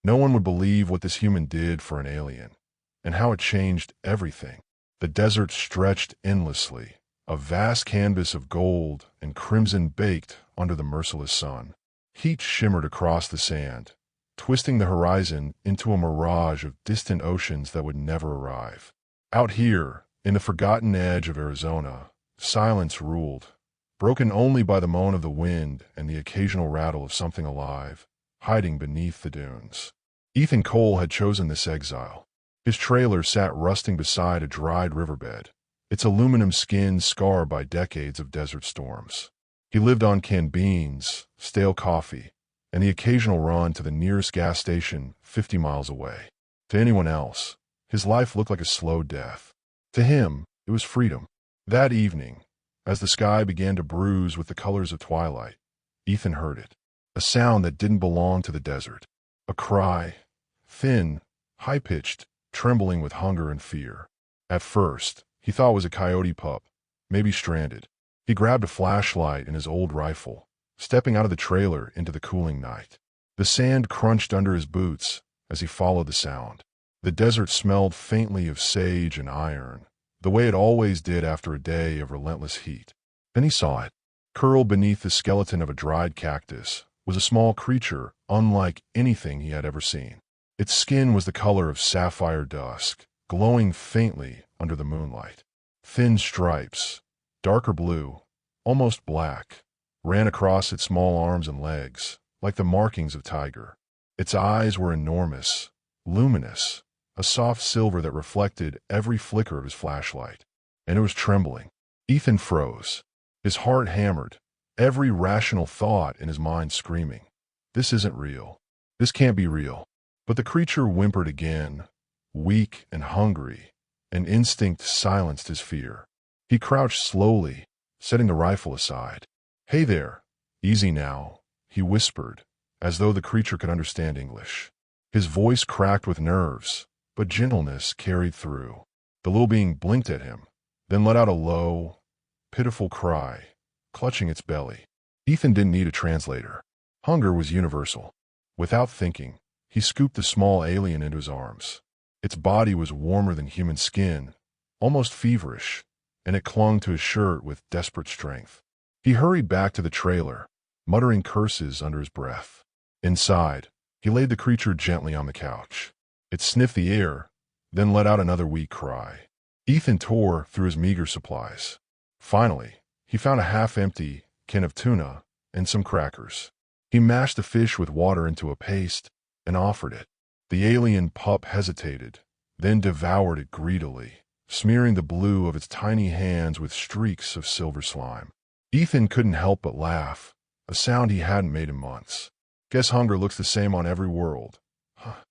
No one would believe what this human did for an alien, and how it changed everything. The desert stretched endlessly, a vast canvas of gold and crimson baked under the merciless sun. Heat shimmered across the sand, twisting the horizon into a mirage of distant oceans that would never arrive. Out here, in the forgotten edge of Arizona, silence ruled, broken only by the moan of the wind and the occasional rattle of something alive, hiding beneath the dunes. Ethan Cole had chosen this exile. His trailer sat rusting beside a dried riverbed, its aluminum skin scarred by decades of desert storms. He lived on canned beans, stale coffee, and the occasional run to the nearest gas station 50 miles away. To anyone else, his life looked like a slow death. To him, it was freedom. That evening, as the sky began to bruise with the colors of twilight, Ethan heard it. A sound that didn't belong to the desert. A cry, thin, high-pitched, trembling with hunger and fear. At first, he thought it was a coyote pup, maybe stranded. He grabbed a flashlight and his old rifle, stepping out of the trailer into the cooling night. The sand crunched under his boots as he followed the sound. The desert smelled faintly of sage and iron, the way it always did after a day of relentless heat. Then he saw it. Curled beneath the skeleton of a dried cactus was a small creature unlike anything he had ever seen. Its skin was the color of sapphire dusk, glowing faintly under the moonlight. Thin stripes, darker blue, almost black, ran across its small arms and legs, like the markings of tiger. Its eyes were enormous, luminous, a soft silver that reflected every flicker of his flashlight. And it was trembling. Ethan froze. His heart hammered, every rational thought in his mind screaming, "This isn't real. This can't be real." But the creature whimpered again, weak and hungry, and instinct silenced his fear. He crouched slowly, setting the rifle aside. "Hey there, easy now," he whispered, as though the creature could understand English. His voice cracked with nerves, but gentleness carried through. The little being blinked at him, then let out a low, pitiful cry, clutching its belly. Ethan didn't need a translator. Hunger was universal. Without thinking, he scooped the small alien into his arms. Its body was warmer than human skin, almost feverish, and it clung to his shirt with desperate strength. He hurried back to the trailer, muttering curses under his breath. Inside, he laid the creature gently on the couch. It sniffed the air, then let out another weak cry. Ethan tore through his meager supplies. Finally, he found a half-empty can of tuna and some crackers. He mashed the fish with water into a paste and offered it. The alien pup hesitated, then devoured it greedily, smearing the blue of its tiny hands with streaks of silver slime. Ethan couldn't help but laugh, a sound he hadn't made in months. Guess hunger looks the same on every world. Huh.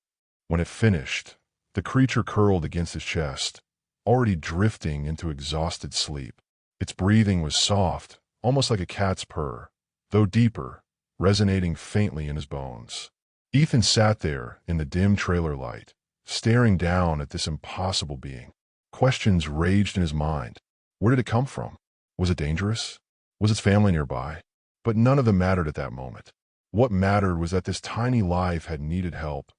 When it finished, the creature curled against his chest, already drifting into exhausted sleep. Its breathing was soft, almost like a cat's purr, though deeper, resonating faintly in his bones. Ethan sat there in the dim trailer light, staring down at this impossible being. Questions raged in his mind. Where did it come from? Was it dangerous? Was its family nearby? But none of them mattered at that moment. What mattered was that this tiny life had needed help,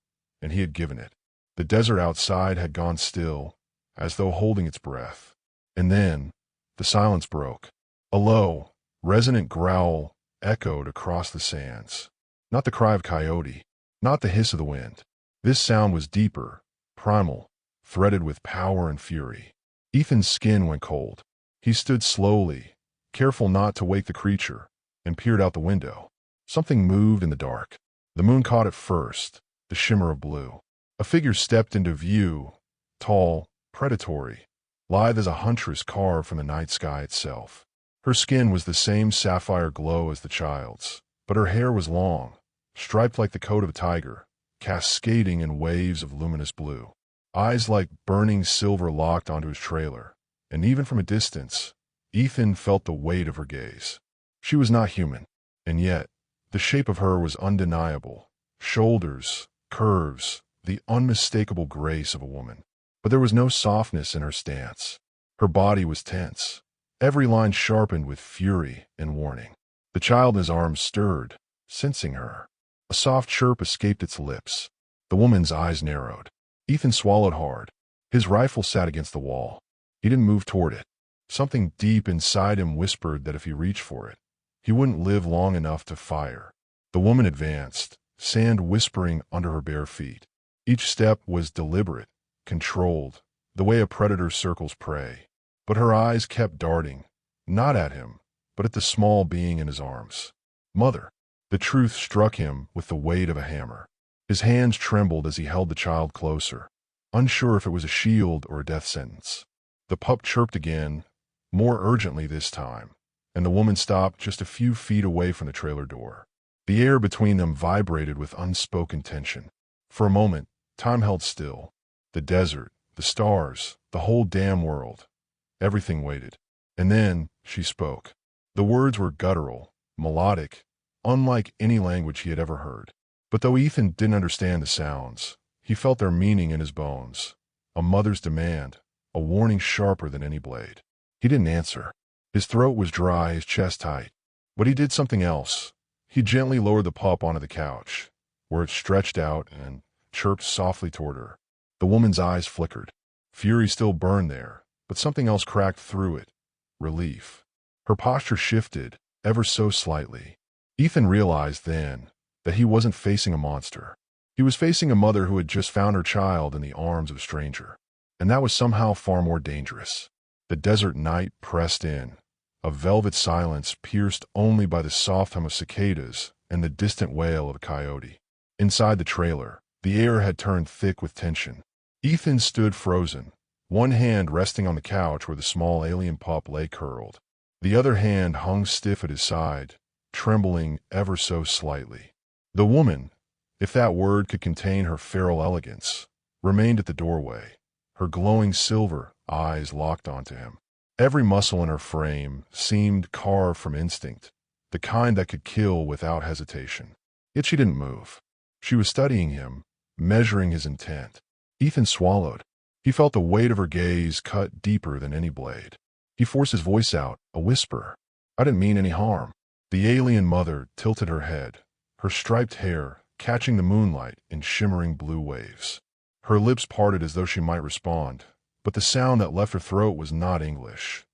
and he had given it. The desert outside had gone still, as though holding its breath. And then, the silence broke. A low, resonant growl echoed across the sands. Not the cry of coyote, not the hiss of the wind. This sound was deeper, primal, threaded with power and fury. Ethan's skin went cold. He stood slowly, careful not to wake the creature, and peered out the window. Something moved in the dark. The moon caught it first, the shimmer of blue. A figure stepped into view, tall, predatory, lithe as a huntress carved from the night sky itself. Her skin was the same sapphire glow as the child's, but her hair was long, striped like the coat of a tiger, cascading in waves of luminous blue. Eyes like burning silver locked onto his trailer, and even from a distance, Ethan felt the weight of her gaze. She was not human, and yet, the shape of her was undeniable. Shoulders, curves, the unmistakable grace of a woman. But there was no softness in her stance. Her body was tense, every line sharpened with fury and warning. The child in his arms stirred, sensing her. A soft chirp escaped its lips. The woman's eyes narrowed. Ethan swallowed hard. His rifle sat against the wall. He didn't move toward it. Something deep inside him whispered that if he reached for it, he wouldn't live long enough to fire. The woman advanced, sand whispering under her bare feet. Each step was deliberate, controlled, the way a predator circles prey. But her eyes kept darting, not at him, but at the small being in his arms. Mother. The truth struck him with the weight of a hammer. His hands trembled as he held the child closer, unsure if it was a shield or a death sentence. The pup chirped again, more urgently this time, and the woman stopped just a few feet away from the trailer door. The air between them vibrated with unspoken tension. For a moment, time held still. The desert, the stars, the whole damn world. Everything waited. And then she spoke. The words were guttural, melodic, unlike any language he had ever heard. But though Ethan didn't understand the sounds, he felt their meaning in his bones. A mother's demand, a warning sharper than any blade. He didn't answer. His throat was dry, his chest tight. But he did something else. He gently lowered the pup onto the couch, where it stretched out and chirped softly toward her. The woman's eyes flickered. Fury still burned there, but something else cracked through it. Relief. Her posture shifted, ever so slightly. Ethan realized then that he wasn't facing a monster. He was facing a mother who had just found her child in the arms of a stranger. And that was somehow far more dangerous. The desert night pressed in, a velvet silence pierced only by the soft hum of cicadas and the distant wail of a coyote. Inside the trailer, the air had turned thick with tension. Ethan stood frozen, one hand resting on the couch where the small alien pup lay curled. The other hand hung stiff at his side, trembling ever so slightly. The woman, if that word could contain her feral elegance, remained at the doorway, her glowing silver eyes locked onto him. Every muscle in her frame seemed carved from instinct, the kind that could kill without hesitation. Yet she didn't move. She was studying him, measuring his intent. Ethan swallowed. He felt the weight of her gaze cut deeper than any blade. He forced his voice out, a whisper. "I didn't mean any harm." The alien mother tilted her head, her striped hair catching the moonlight in shimmering blue waves. Her lips parted as though she might respond, but the sound that left her throat was not English.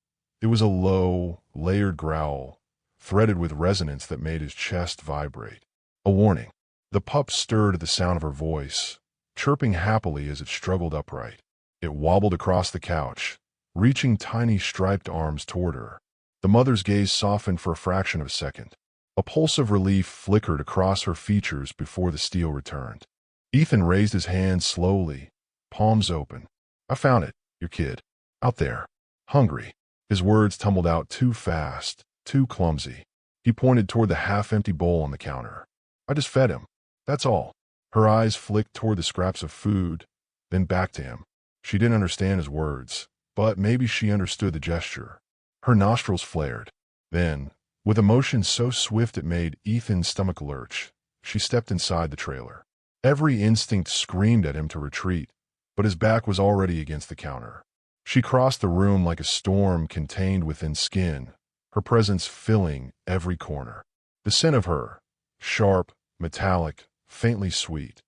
It was a low, layered growl, threaded with resonance that made his chest vibrate. A warning. The pup stirred at the sound of her voice, chirping happily as it struggled upright. It wobbled across the couch, reaching tiny striped arms toward her. The mother's gaze softened for a fraction of a second. A pulse of relief flickered across her features before the steel returned. Ethan raised his hand slowly, palms open. "I found it, your kid. Out there. Hungry." His words tumbled out too fast, too clumsy. He pointed toward the half-empty bowl on the counter. "I just fed him. That's all." Her eyes flicked toward the scraps of food, then back to him. She didn't understand his words, but maybe she understood the gesture. Her nostrils flared. Then, with a motion so swift it made Ethan's stomach lurch, she stepped inside the trailer. Every instinct screamed at him to retreat, but his back was already against the counter. She crossed the room like a storm contained within skin, her presence filling every corner. The scent of her, sharp, metallic, faintly sweet,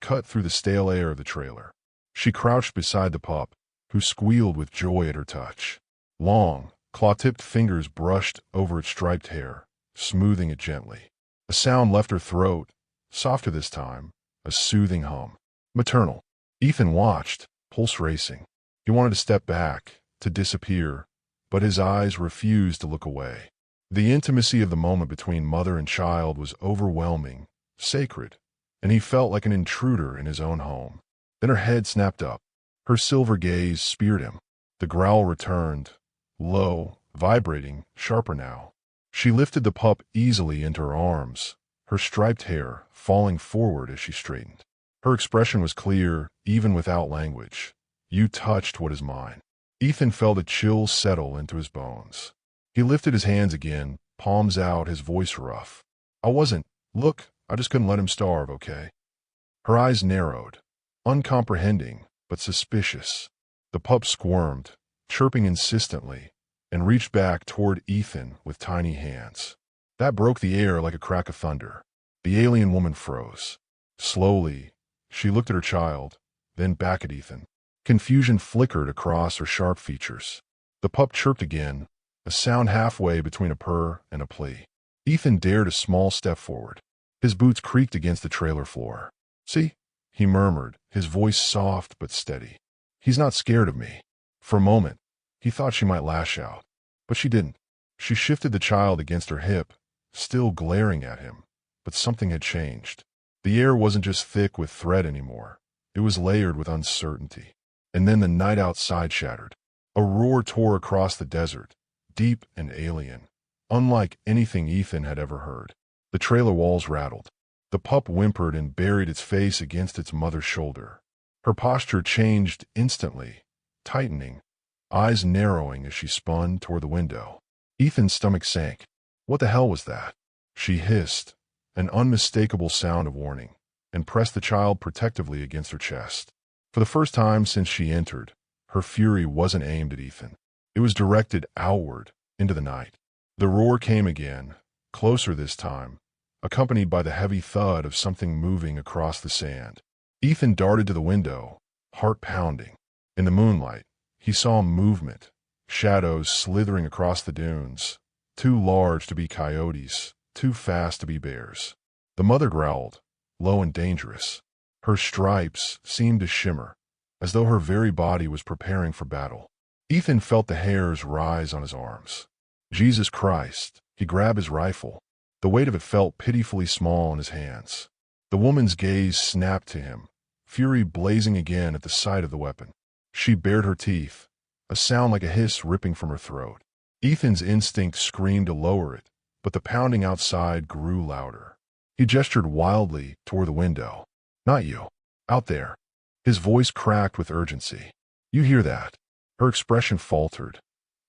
cut through the stale air of the trailer. She crouched beside the pup, who squealed with joy at her touch. Long, claw-tipped fingers brushed over its striped hair, smoothing it gently. A sound left her throat, softer this time, a soothing hum. Maternal. Ethan watched, pulse racing. He wanted to step back, to disappear, but his eyes refused to look away. The intimacy of the moment between mother and child was overwhelming, sacred, and he felt like an intruder in his own home. Then her head snapped up. Her silver gaze speared him. The growl returned, low, vibrating, sharper now. She lifted the pup easily into her arms, her striped hair falling forward as she straightened. Her expression was clear, even without language. "You touched what is mine." Ethan felt a chill settle into his bones. He lifted his hands again, palms out, his voice rough. Look, I just couldn't let him starve, okay?" Her eyes narrowed, uncomprehending, but suspicious. The pup squirmed, chirping insistently, and reached back toward Ethan with tiny hands. That broke the air like a crack of thunder. The alien woman froze. Slowly, She looked at her child, then back at Ethan. Confusion flickered across her sharp features. The pup chirped again, a sound halfway between a purr and a plea. Ethan dared a small step forward. His boots creaked against the trailer floor. "See?" he murmured, his voice soft but steady. "He's not scared of me." For a moment, he thought she might lash out, but she didn't. She shifted the child against her hip, still glaring at him, but something had changed. The air wasn't just thick with threat anymore. It was layered with uncertainty. And then the night outside shattered. A roar tore across the desert, deep and alien, unlike anything Ethan had ever heard. The trailer walls rattled. The pup whimpered and buried its face against its mother's shoulder. Her posture changed instantly, tightening, eyes narrowing as she spun toward the window. Ethan's stomach sank. What the hell was that? She hissed, an unmistakable sound of warning, and pressed the child protectively against her chest. For the first time since she entered, her fury wasn't aimed at Ethan. It was directed outward, into the night. The roar came again, closer this time, accompanied by the heavy thud of something moving across the sand. Ethan darted to the window, heart pounding. In the moonlight, he saw movement, shadows slithering across the dunes, too large to be coyotes, too fast to be bears. The mother growled, low and dangerous. Her stripes seemed to shimmer, as though her very body was preparing for battle. Ethan felt the hairs rise on his arms. Jesus Christ, he grabbed his rifle. The weight of it felt pitifully small in his hands. The woman's gaze snapped to him, fury blazing again at the sight of the weapon. She bared her teeth, a sound like a hiss ripping from her throat. Ethan's instinct screamed to lower it, but the pounding outside grew louder. He gestured wildly toward the window. "Not you. Out there." His voice cracked with urgency. "You hear that?" Her expression faltered.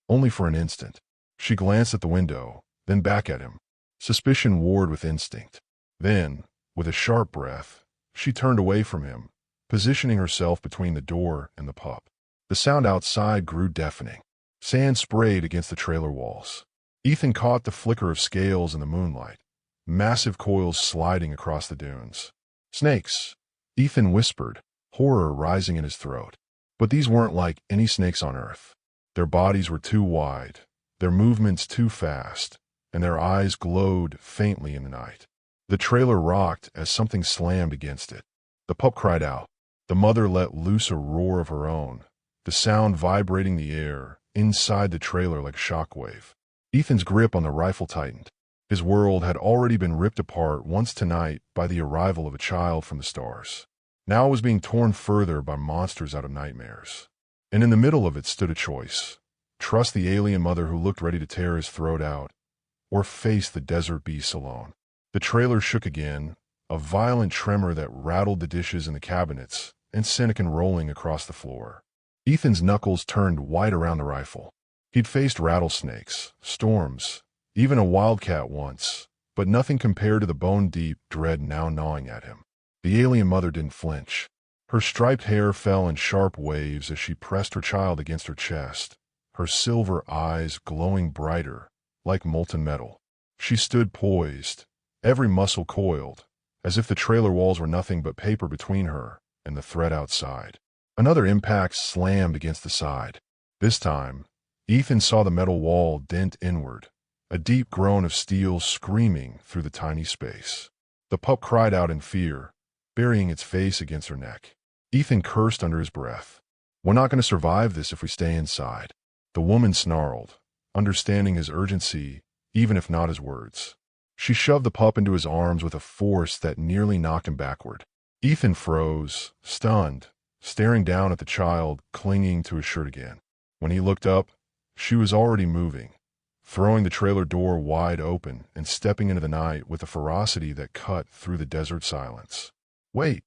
Only for an instant. She glanced at the window, then back at him. Suspicion warred with instinct. Then, with a sharp breath, she turned away from him, positioning herself between the door and the pup. The sound outside grew deafening. Sand sprayed against the trailer walls. Ethan caught the flicker of scales in the moonlight, massive coils sliding across the dunes. "Snakes," Ethan whispered, horror rising in his throat. But these weren't like any snakes on Earth. Their bodies were too wide, their movements too fast, and their eyes glowed faintly in the night. The trailer rocked as something slammed against it. The pup cried out. The mother let loose a roar of her own, the sound vibrating the air inside the trailer like a shockwave. Ethan's grip on the rifle tightened. His world had already been ripped apart once tonight by the arrival of a child from the stars. Now it was being torn further by monsters out of nightmares. And in the middle of it stood a choice. Trust the alien mother who looked ready to tear his throat out, or face the desert beasts alone. The trailer shook again, a violent tremor that rattled the dishes in the cabinets and sent it rolling across the floor. Ethan's knuckles turned white around the rifle. He'd faced rattlesnakes, storms, even a wildcat once, but nothing compared to the bone-deep dread now gnawing at him. The alien mother didn't flinch. Her striped hair fell in sharp waves as she pressed her child against her chest, her silver eyes glowing brighter, like molten metal. She stood poised, every muscle coiled, as if the trailer walls were nothing but paper between her and the threat outside. Another impact slammed against the side. This time, Ethan saw the metal wall dent inward, a deep groan of steel screaming through the tiny space. The pup cried out in fear, burying its face against her neck. Ethan cursed under his breath. "We're not going to survive this if we stay inside." The woman snarled, understanding his urgency, even if not his words. She shoved the pup into his arms with a force that nearly knocked him backward. Ethan froze, stunned, staring down at the child clinging to his shirt again. When he looked up, she was already moving, throwing the trailer door wide open and stepping into the night with a ferocity that cut through the desert silence. "Wait!"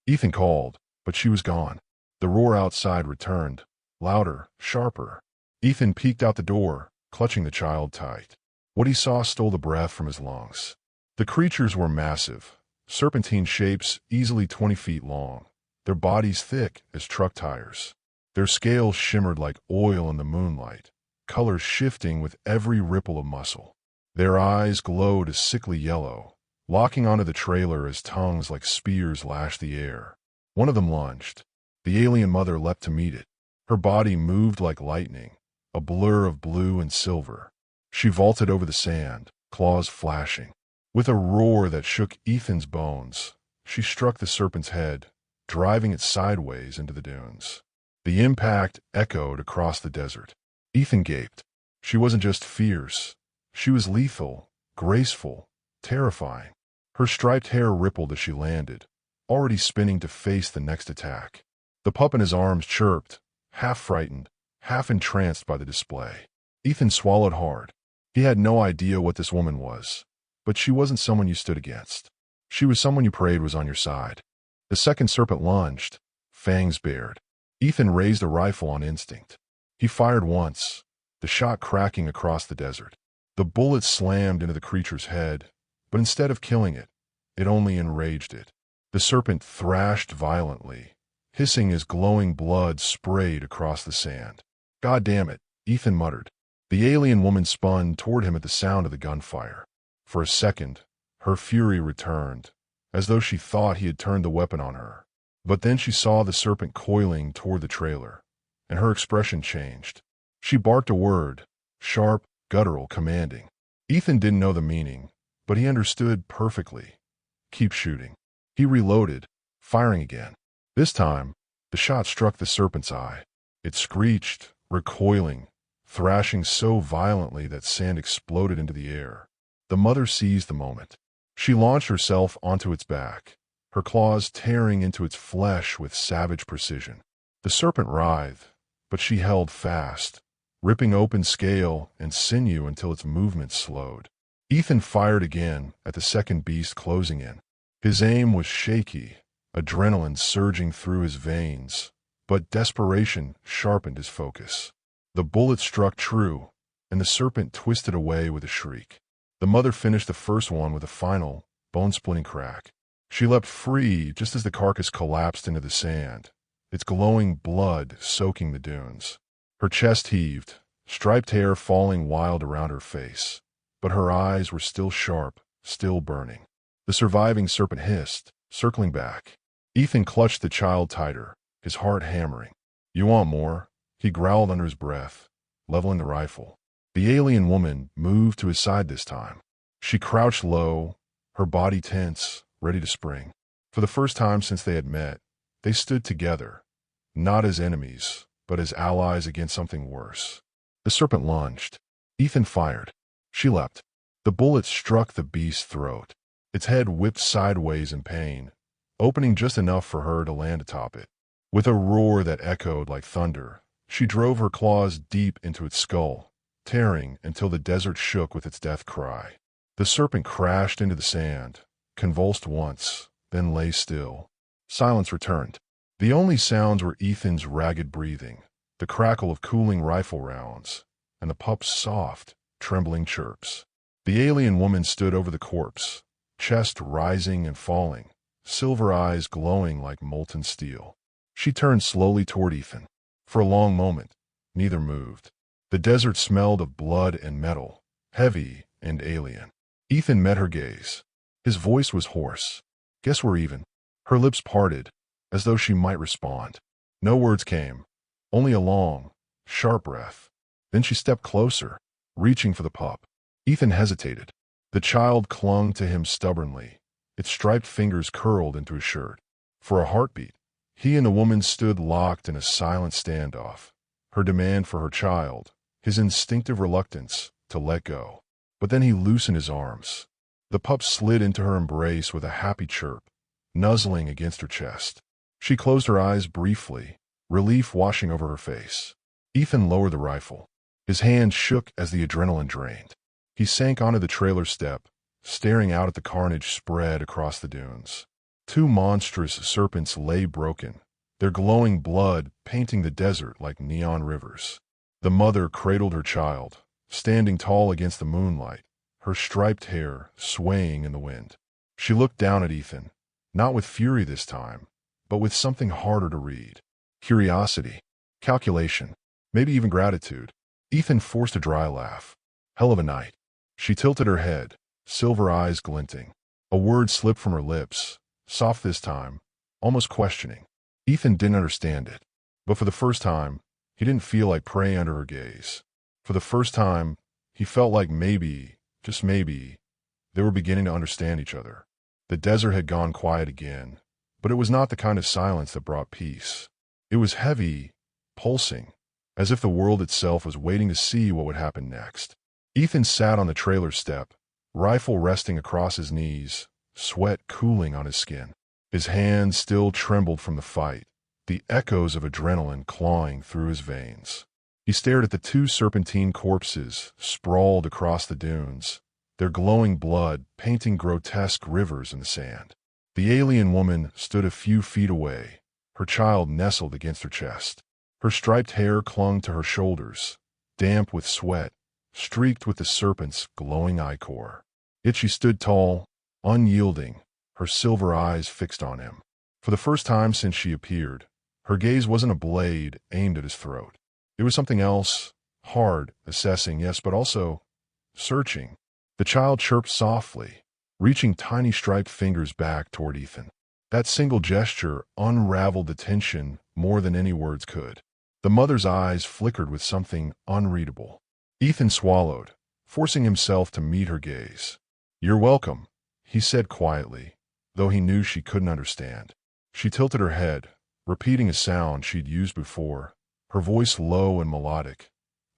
Ethan called, but she was gone. The roar outside returned, louder, sharper. Ethan peeked out the door, clutching the child tight. What he saw stole the breath from his lungs. The creatures were massive, serpentine shapes easily 20 feet long, their bodies thick as truck tires. Their scales shimmered like oil in the moonlight, colors shifting with every ripple of muscle. Their eyes glowed a sickly yellow, locking onto the trailer as tongues like spears lashed the air. One of them lunged. The alien mother leapt to meet it. Her body moved like lightning, a blur of blue and silver. She vaulted over the sand, claws flashing. With a roar that shook Ethan's bones, she struck the serpent's head, driving it sideways into the dunes. The impact echoed across the desert. Ethan gaped. She wasn't just fierce. She was lethal, graceful, terrifying. Her striped hair rippled as she landed, already spinning to face the next attack. The pup in his arms chirped, half frightened, half entranced by the display. Ethan swallowed hard. He had no idea what this woman was, but she wasn't someone you stood against. She was someone you prayed was on your side. The second serpent lunged, fangs bared. Ethan raised a rifle on instinct. He fired once, the shot cracking across the desert. The bullet slammed into the creature's head, but instead of killing it, it only enraged it. The serpent thrashed violently, hissing as glowing blood sprayed across the sand. "God damn it," Ethan muttered. The alien woman spun toward him at the sound of the gunfire. For a second, her fury returned, as though she thought he had turned the weapon on her. But then she saw the serpent coiling toward the trailer, and her expression changed. She barked a word, sharp, guttural, commanding. Ethan didn't know the meaning, but he understood perfectly. Keep shooting. He reloaded, firing again. This time, the shot struck the serpent's eye. It screeched, recoiling, thrashing so violently that sand exploded into the air. The mother seized the moment. She launched herself onto its back, her claws tearing into its flesh with savage precision. The serpent writhed, but she held fast, ripping open scale and sinew until its movements slowed. Ethan fired again at the second beast closing in. His aim was shaky, adrenaline surging through his veins, but desperation sharpened his focus. The bullet struck true, and the serpent twisted away with a shriek. The mother finished the first one with a final, bone-splitting crack. She leapt free just as the carcass collapsed into the sand, its glowing blood soaking the dunes. Her chest heaved, striped hair falling wild around her face, but her eyes were still sharp, still burning. The surviving serpent hissed, circling back. Ethan clutched the child tighter, his heart hammering. "You want more?" He growled under his breath, leveling the rifle. The alien woman moved to his side this time. She crouched low, her body tense, ready to spring. For the first time since they had met, they stood together, not as enemies, but as allies against something worse. The serpent lunged. Ethan fired. She leapt. The bullet struck the beast's throat. Its head whipped sideways in pain, opening just enough for her to land atop it. With a roar that echoed like thunder, she drove her claws deep into its skull, tearing until the desert shook with its death cry. The serpent crashed into the sand, convulsed once, then lay still. Silence returned. The only sounds were Ethan's ragged breathing, the crackle of cooling rifle rounds, and the pup's soft, trembling chirps. The alien woman stood over the corpse, chest rising and falling, silver eyes glowing like molten steel. She turned slowly toward Ethan. For a long moment, neither moved. The desert smelled of blood and metal, heavy and alien. Ethan met her gaze. His voice was hoarse. "Guess we're even." Her lips parted, as though she might respond. No words came, only a long, sharp breath. Then she stepped closer, reaching for the pup. Ethan hesitated. The child clung to him stubbornly, its striped fingers curled into his shirt. For a heartbeat, he and the woman stood locked in a silent standoff, her demand for her child, his instinctive reluctance to let go. But then he loosened his arms. The pup slid into her embrace with a happy chirp, nuzzling against her chest. She closed her eyes briefly, relief washing over her face. Ethan lowered the rifle. His hand shook as the adrenaline drained. He sank onto the trailer step, staring out at the carnage spread across the dunes. Two monstrous serpents lay broken, their glowing blood painting the desert like neon rivers. The mother cradled her child, standing tall against the moonlight, her striped hair swaying in the wind. She looked down at Ethan, not with fury this time, but with something harder to read. Curiosity, calculation, maybe even gratitude. Ethan forced a dry laugh. "Hell of a night." She tilted her head, silver eyes glinting. A word slipped from her lips, soft this time, almost questioning. Ethan didn't understand it, but for the first time, he didn't feel like prey under her gaze. For the first time, he felt like maybe, just maybe, they were beginning to understand each other. The desert had gone quiet again, but it was not the kind of silence that brought peace. It was heavy, pulsing, as if the world itself was waiting to see what would happen next. Ethan sat on the trailer step, rifle resting across his knees, sweat cooling on his skin. His hands still trembled from the fight, the echoes of adrenaline clawing through his veins. He stared at the two serpentine corpses sprawled across the dunes, their glowing blood painting grotesque rivers in the sand. The alien woman stood a few feet away, her child nestled against her chest. Her striped hair clung to her shoulders, damp with sweat, streaked with the serpent's glowing ichor. Yet she stood tall, unyielding, her silver eyes fixed on him. For the first time since she appeared, her gaze wasn't a blade aimed at his throat. It was something else, hard, assessing, yes, but also searching. The child chirped softly, reaching tiny striped fingers back toward Ethan. That single gesture unraveled the tension more than any words could. The mother's eyes flickered with something unreadable. Ethan swallowed, forcing himself to meet her gaze. "You're welcome," he said quietly, though he knew she couldn't understand. She tilted her head, repeating a sound she'd used before, her voice low and melodic.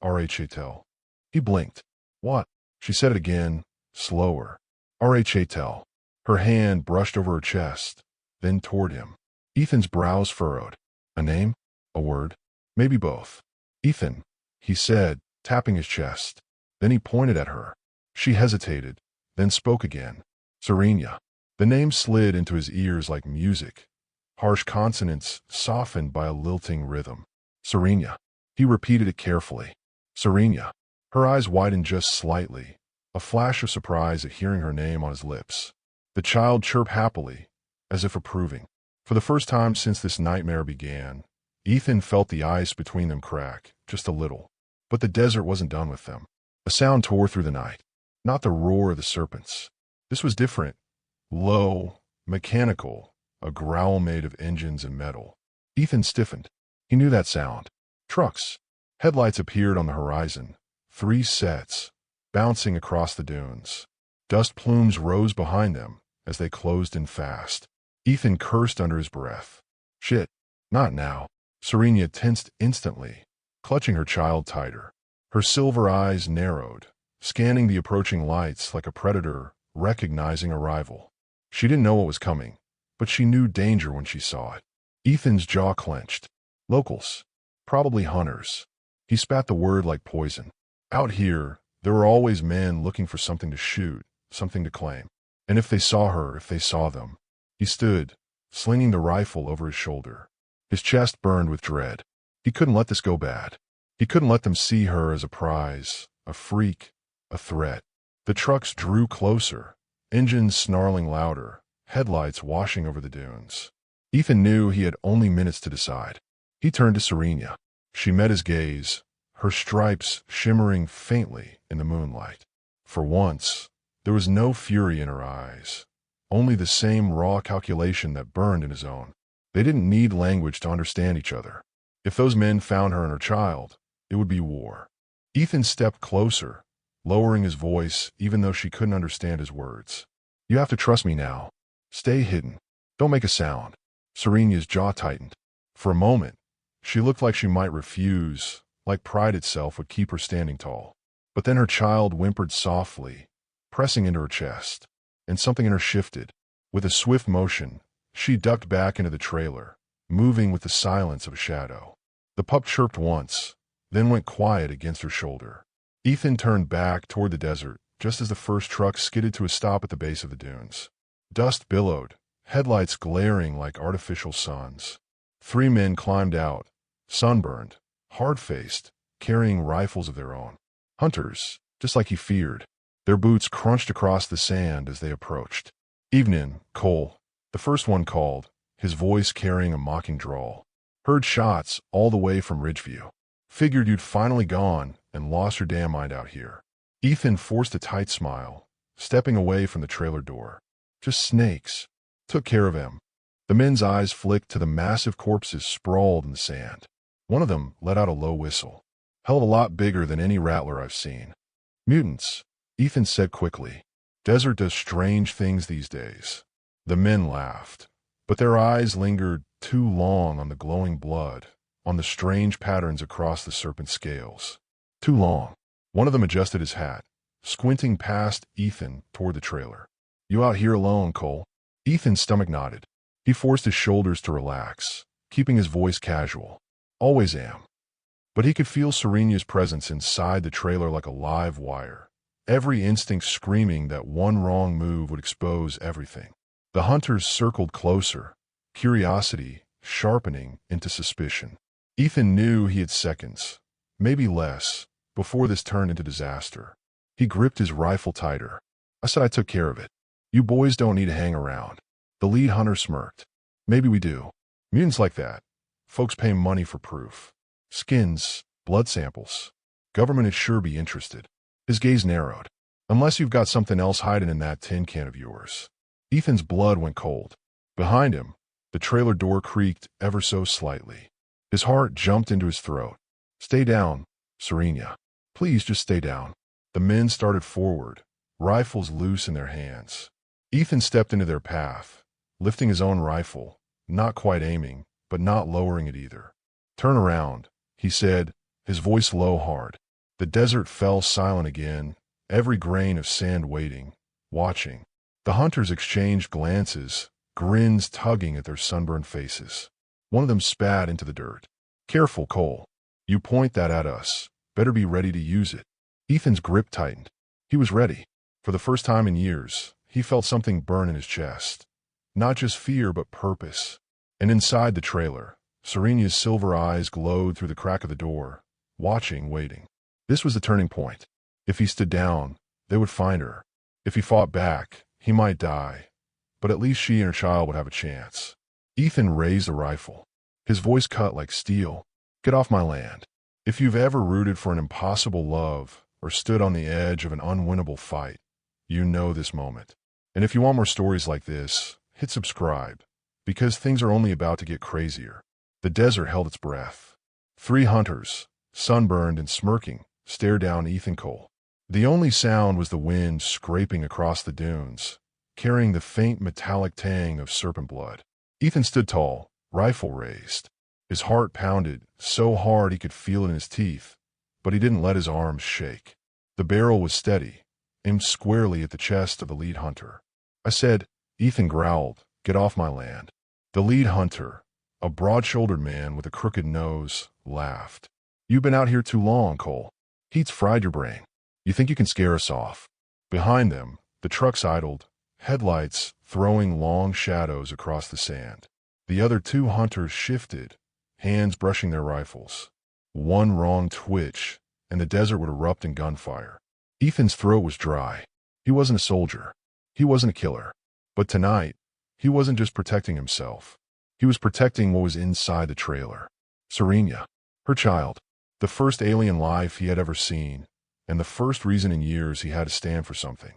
"RHATEL." He blinked. "What?" She said it again, slower. "RHATEL." Her hand brushed over her chest, then toward him. Ethan's brows furrowed. A name? A word? Maybe both. "Ethan," he said, tapping his chest. Then he pointed at her. She hesitated, then spoke again. "Serenia." The name slid into his ears like music, harsh consonants softened by a lilting rhythm. "Serenia." He repeated it carefully. "Serenia." Her eyes widened just slightly, a flash of surprise at hearing her name on his lips. The child chirped happily, as if approving. For the first time since this nightmare began, Ethan felt the ice between them crack, just a little. But the desert wasn't done with them. A sound tore through the night. Not the roar of the serpents. This was different. Low, mechanical, a growl made of engines and metal. Ethan stiffened. He knew that sound. Trucks. Headlights appeared on the horizon. 3 sets, bouncing across the dunes. Dust plumes rose behind them as they closed in fast. Ethan cursed under his breath. Shit. Not now. Serenia tensed instantly, clutching her child tighter. Her silver eyes narrowed, scanning the approaching lights like a predator recognizing a rival. She didn't know what was coming, but she knew danger when she saw it. Ethan's jaw clenched. Locals. Probably hunters. He spat the word like poison. Out here, there were always men looking for something to shoot, something to claim. And if they saw her, if they saw them. He stood, slinging the rifle over his shoulder. His chest burned with dread. He couldn't let this go bad. He couldn't let them see her as a prize, a freak, a threat. The trucks drew closer, engines snarling louder, headlights washing over the dunes. Ethan knew he had only minutes to decide. He turned to Serenia. She met his gaze, her stripes shimmering faintly in the moonlight. For once, there was no fury in her eyes, only the same raw calculation that burned in his own. They didn't need language to understand each other. If those men found her and her child, it would be war. Ethan stepped closer, lowering his voice even though she couldn't understand his words. "You have to trust me now. Stay hidden. Don't make a sound." Serenia's jaw tightened. For a moment, she looked like she might refuse, like pride itself would keep her standing tall. But then her child whimpered softly, pressing into her chest, and something in her shifted. With a swift motion, she ducked back into the trailer, moving with the silence of a shadow. The pup chirped once, then went quiet against her shoulder. Ethan turned back toward the desert just as the first truck skidded to a stop at the base of the dunes. Dust billowed, headlights glaring like artificial suns. 3 men climbed out, sunburned, hard-faced, carrying rifles of their own. Hunters, just like he feared. Their boots crunched across the sand as they approached. "Evening, Cole," the first one called, his voice carrying a mocking drawl. "Heard shots all the way from Ridgeview. Figured you'd finally gone and lost your damn mind out here." Ethan forced a tight smile, stepping away from the trailer door. Just snakes. Took care of him. The men's eyes flicked to the massive corpses sprawled in the sand. One of them let out a low whistle. Hell of a lot bigger than any rattler I've seen. Mutants, Ethan said quickly. Desert does strange things these days. The men laughed, but their eyes lingered too long on the glowing blood, on the strange patterns across the serpent scales. Too long. One of them adjusted his hat, squinting past Ethan toward the trailer. You out here alone, Cole? Ethan's stomach nodded. He forced his shoulders to relax, keeping his voice casual. Always am. But he could feel Serena's presence inside the trailer like a live wire, every instinct screaming that one wrong move would expose everything. The hunters circled closer, curiosity sharpening into suspicion. Ethan knew he had seconds, maybe less, before this turned into disaster. He gripped his rifle tighter. I said I took care of it. You boys don't need to hang around. The lead hunter smirked. Maybe we do. Mutants like that. Folks pay money for proof. Skins, blood samples. Government would sure be interested. His gaze narrowed. Unless you've got something else hiding in that tin can of yours. Ethan's blood went cold. Behind him, the trailer door creaked ever so slightly. His heart jumped into his throat. Stay down, Serena. Please just stay down. The men started forward, rifles loose in their hands. Ethan stepped into their path, lifting his own rifle, not quite aiming, but not lowering it either. Turn around, he said, his voice low hard. The desert fell silent again, every grain of sand waiting, watching. The hunters exchanged glances, grins tugging at their sunburned faces. One of them spat into the dirt. Careful, Cole. You point that at us. Better be ready to use it. Ethan's grip tightened. He was ready. For the first time in years, he felt something burn in his chest. Not just fear, but purpose. And inside the trailer, Serena's silver eyes glowed through the crack of the door, watching, waiting. This was the turning point. If he stood down, they would find her. If he fought back, he might die. But at least she and her child would have a chance. Ethan raised the rifle. His voice cut like steel. Get off my land. If you've ever rooted for an impossible love or stood on the edge of an unwinnable fight, you know this moment. And if you want more stories like this, hit subscribe, because things are only about to get crazier. The desert held its breath. 3 hunters, sunburned and smirking, stared down Ethan Cole. The only sound was the wind scraping across the dunes, carrying the faint metallic tang of serpent blood. Ethan stood tall, rifle raised. His heart pounded so hard he could feel it in his teeth, but he didn't let his arms shake. The barrel was steady, aimed squarely at the chest of the lead hunter. I said, Ethan growled, get off my land. The lead hunter, a broad-shouldered man with a crooked nose, laughed. You've been out here too long, Cole. Heat's fried your brain. You think you can scare us off? Behind them, the trucks idled, headlights throwing long shadows across the sand. The other 2 hunters shifted, hands brushing their rifles. One wrong twitch, and the desert would erupt in gunfire. Ethan's throat was dry. He wasn't a soldier. He wasn't a killer. But tonight, he wasn't just protecting himself. He was protecting what was inside the trailer. Serena, her child, the first alien life he had ever seen, and the first reason in years he had to stand for something.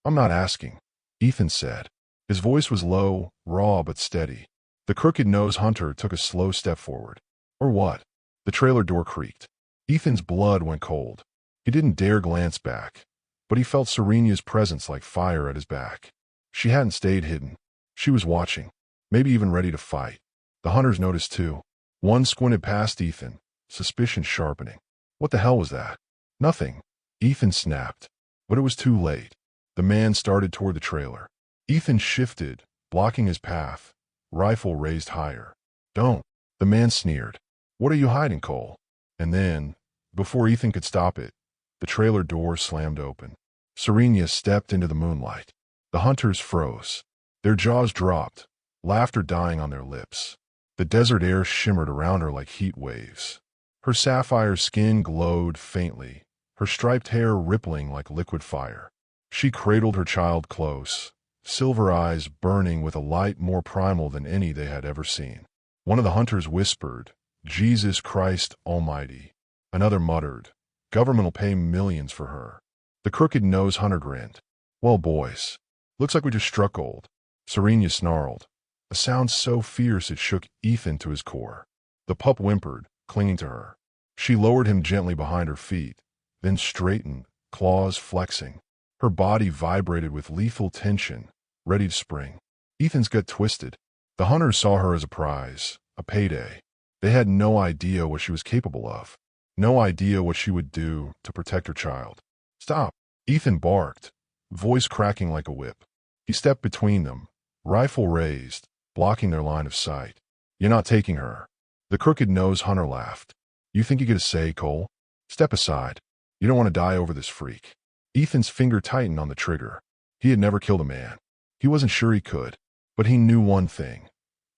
I'm not asking, Ethan said. His voice was low, raw, but steady. The crooked-nosed hunter took a slow step forward. Or what? The trailer door creaked. Ethan's blood went cold. He didn't dare glance back, but he felt Serena's presence like fire at his back. She hadn't stayed hidden. She was watching, maybe even ready to fight. The hunters noticed too. One squinted past Ethan, suspicion sharpening. What the hell was that? Nothing, Ethan snapped. But it was too late. The man started toward the trailer. Ethan shifted, blocking his path, rifle raised higher. Don't. The man sneered. What are you hiding, Cole? And then, before Ethan could stop it, the trailer door slammed open. Serena stepped into the moonlight. The hunters froze. Their jaws dropped, laughter dying on their lips. The desert air shimmered around her like heat waves. Her sapphire skin glowed faintly, her striped hair rippling like liquid fire. She cradled her child close, silver eyes burning with a light more primal than any they had ever seen. One of the hunters whispered, Jesus Christ Almighty. Another muttered, government will pay millions for her. The crooked-nosed hunter grinned. Well, boys, Looks like we just struck gold. Serena snarled, a sound so fierce it shook Ethan to his core. The pup whimpered, clinging to her. She lowered him gently behind her feet, then straightened, claws flexing. Her body vibrated with lethal tension, ready to spring. Ethan's gut twisted. The hunters saw her as a prize, a payday. They had no idea what she was capable of. No idea what she would do to protect her child. Stop! Ethan barked, voice cracking like a whip. He stepped between them, rifle raised, blocking their line of sight. You're not taking her. The crooked-nosed hunter laughed. You think you get a say, Cole? Step aside. You don't want to die over this freak. Ethan's finger tightened on the trigger. He had never killed a man. He wasn't sure he could, but he knew one thing.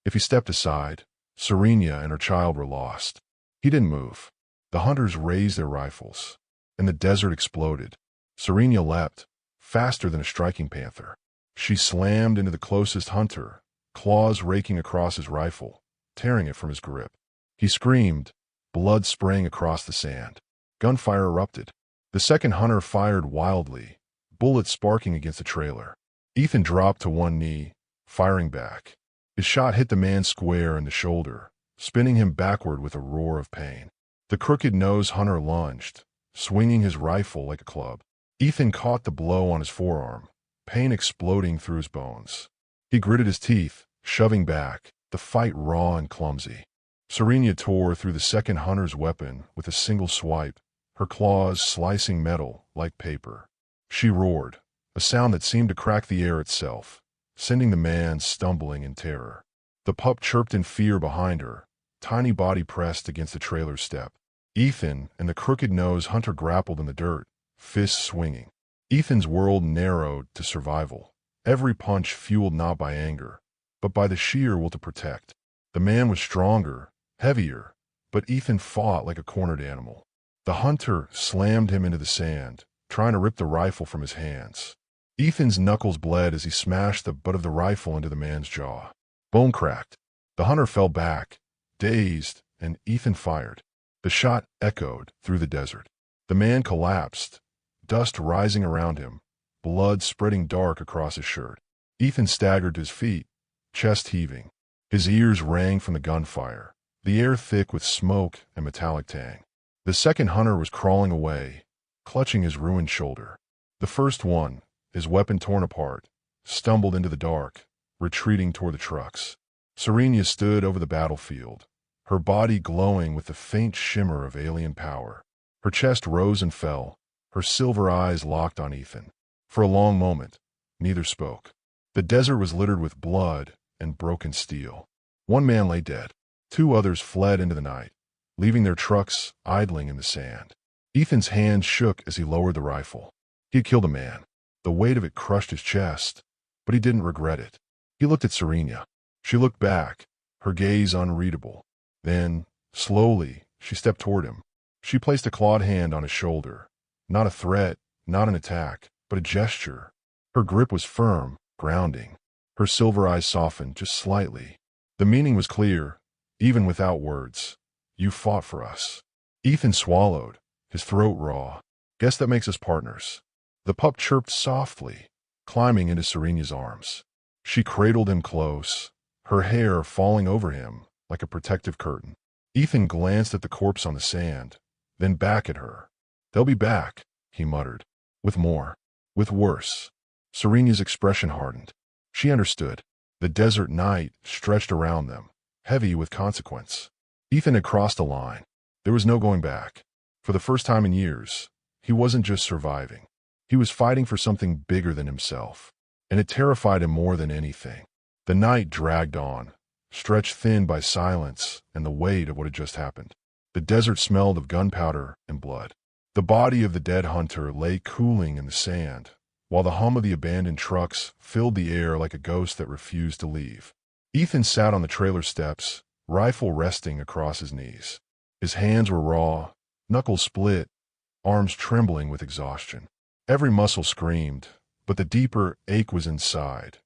If he stepped aside, Serena and her child were lost. He didn't move. The hunters raised their rifles, and the desert exploded. Serena leapt, faster than a striking panther. She slammed into the closest hunter, claws raking across his rifle, tearing it from his grip. He screamed, blood spraying across the sand. Gunfire erupted. The second hunter fired wildly, bullets sparking against the trailer. Ethan dropped to one knee, firing back. His shot hit the man square in the shoulder, spinning him backward with a roar of pain. The crooked-nosed hunter lunged, swinging his rifle like a club. Ethan caught the blow on his forearm, pain exploding through his bones. He gritted his teeth, shoving back, the fight raw and clumsy. Serena tore through the second hunter's weapon with a single swipe, her claws slicing metal like paper. She roared, a sound that seemed to crack the air itself, sending the man stumbling in terror. The pup chirped in fear behind her, tiny body pressed against the trailer's step. Ethan and the crooked-nosed hunter grappled in the dirt, fists swinging. Ethan's world narrowed to survival, every punch fueled not by anger, but by the sheer will to protect. The man was stronger, heavier, but Ethan fought like a cornered animal. The hunter slammed him into the sand, trying to rip the rifle from his hands. Ethan's knuckles bled as he smashed the butt of the rifle into the man's jaw. Bone cracked. The hunter fell back, dazed, and Ethan fired. The shot echoed through the desert. The man collapsed, dust rising around him, blood spreading dark across his shirt. Ethan staggered to his feet, chest heaving. His ears rang from the gunfire, the air thick with smoke and metallic tang. The second hunter was crawling away, clutching his ruined shoulder. The first one, his weapon torn apart, stumbled into the dark, retreating toward the trucks. Serena stood over the battlefield, her body glowing with the faint shimmer of alien power. Her chest rose and fell, her silver eyes locked on Ethan. For a long moment, neither spoke. The desert was littered with blood and broken steel. One man lay dead. Two others fled into the night, leaving their trucks idling in the sand. Ethan's hands shook as he lowered the rifle. He had killed a man. The weight of it crushed his chest, but he didn't regret it. He looked at Serena. She looked back, her gaze unreadable. Then, slowly, she stepped toward him. She placed a clawed hand on his shoulder. Not a threat, not an attack, but a gesture. Her grip was firm, grounding. Her silver eyes softened just slightly. The meaning was clear, even without words. You fought for us. Ethan swallowed, his throat raw. Guess that makes us partners. The pup chirped softly, climbing into Serena's arms. She cradled him close, her hair falling over him like a protective curtain. Ethan glanced at the corpse on the sand, then back at her. They'll be back, he muttered. With more. With worse. Serena's expression hardened. She understood. The desert night stretched around them, heavy with consequence. Ethan had crossed a line. There was no going back. For the first time in years, he wasn't just surviving. He was fighting for something bigger than himself, and it terrified him more than anything. The night dragged on, stretched thin by silence and the weight of what had just happened. The desert smelled of gunpowder and blood. The body of the dead hunter lay cooling in the sand, while the hum of the abandoned trucks filled the air like a ghost that refused to leave. Ethan sat on the trailer steps, rifle resting across his knees. His hands were raw, knuckles split, arms trembling with exhaustion. Every muscle screamed, but the deeper ache was inside,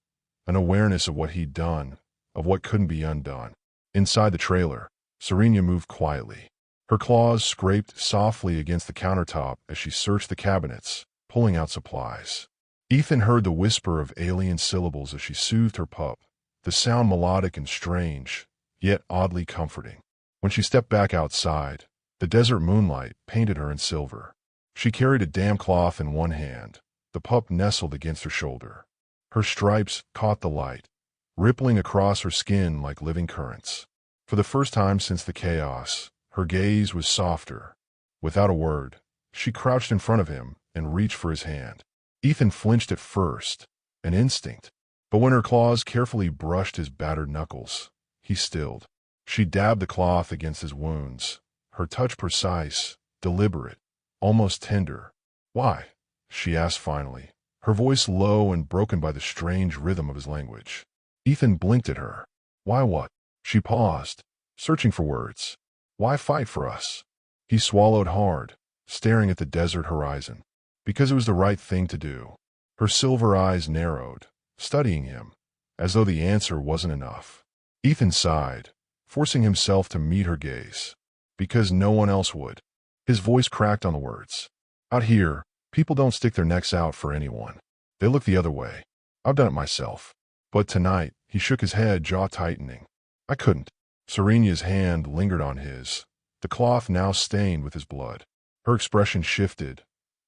an awareness of what he'd done, of what couldn't be undone. Inside the trailer, Serena moved quietly. Her claws scraped softly against the countertop as she searched the cabinets, pulling out supplies. Ethan heard the whisper of alien syllables as she soothed her pup, the sound melodic and strange, yet oddly comforting. When she stepped back outside, the desert moonlight painted her in silver. She carried a damp cloth in one hand, the pup nestled against her shoulder. Her stripes caught the light, rippling across her skin like living currents. For the first time since the chaos, her gaze was softer. Without a word, she crouched in front of him and reached for his hand. Ethan flinched at first, an instinct, but when her claws carefully brushed his battered knuckles, he stilled. She dabbed the cloth against his wounds, her touch precise, deliberate, almost tender. "Why?" she asked finally, her voice low and broken by the strange rhythm of his language. Ethan blinked at her. "Why what?" She paused, searching for words. "Why fight for us?" He swallowed hard, staring at the desert horizon. "Because it was the right thing to do." Her silver eyes narrowed, studying him, as though the answer wasn't enough. Ethan sighed, forcing himself to meet her gaze. "Because no one else would." His voice cracked on the words. "Out here, people don't stick their necks out for anyone. They look the other way. I've done it myself." But tonight, he shook his head, jaw tightening. "I couldn't." Serena's hand lingered on his, the cloth now stained with his blood. Her expression shifted.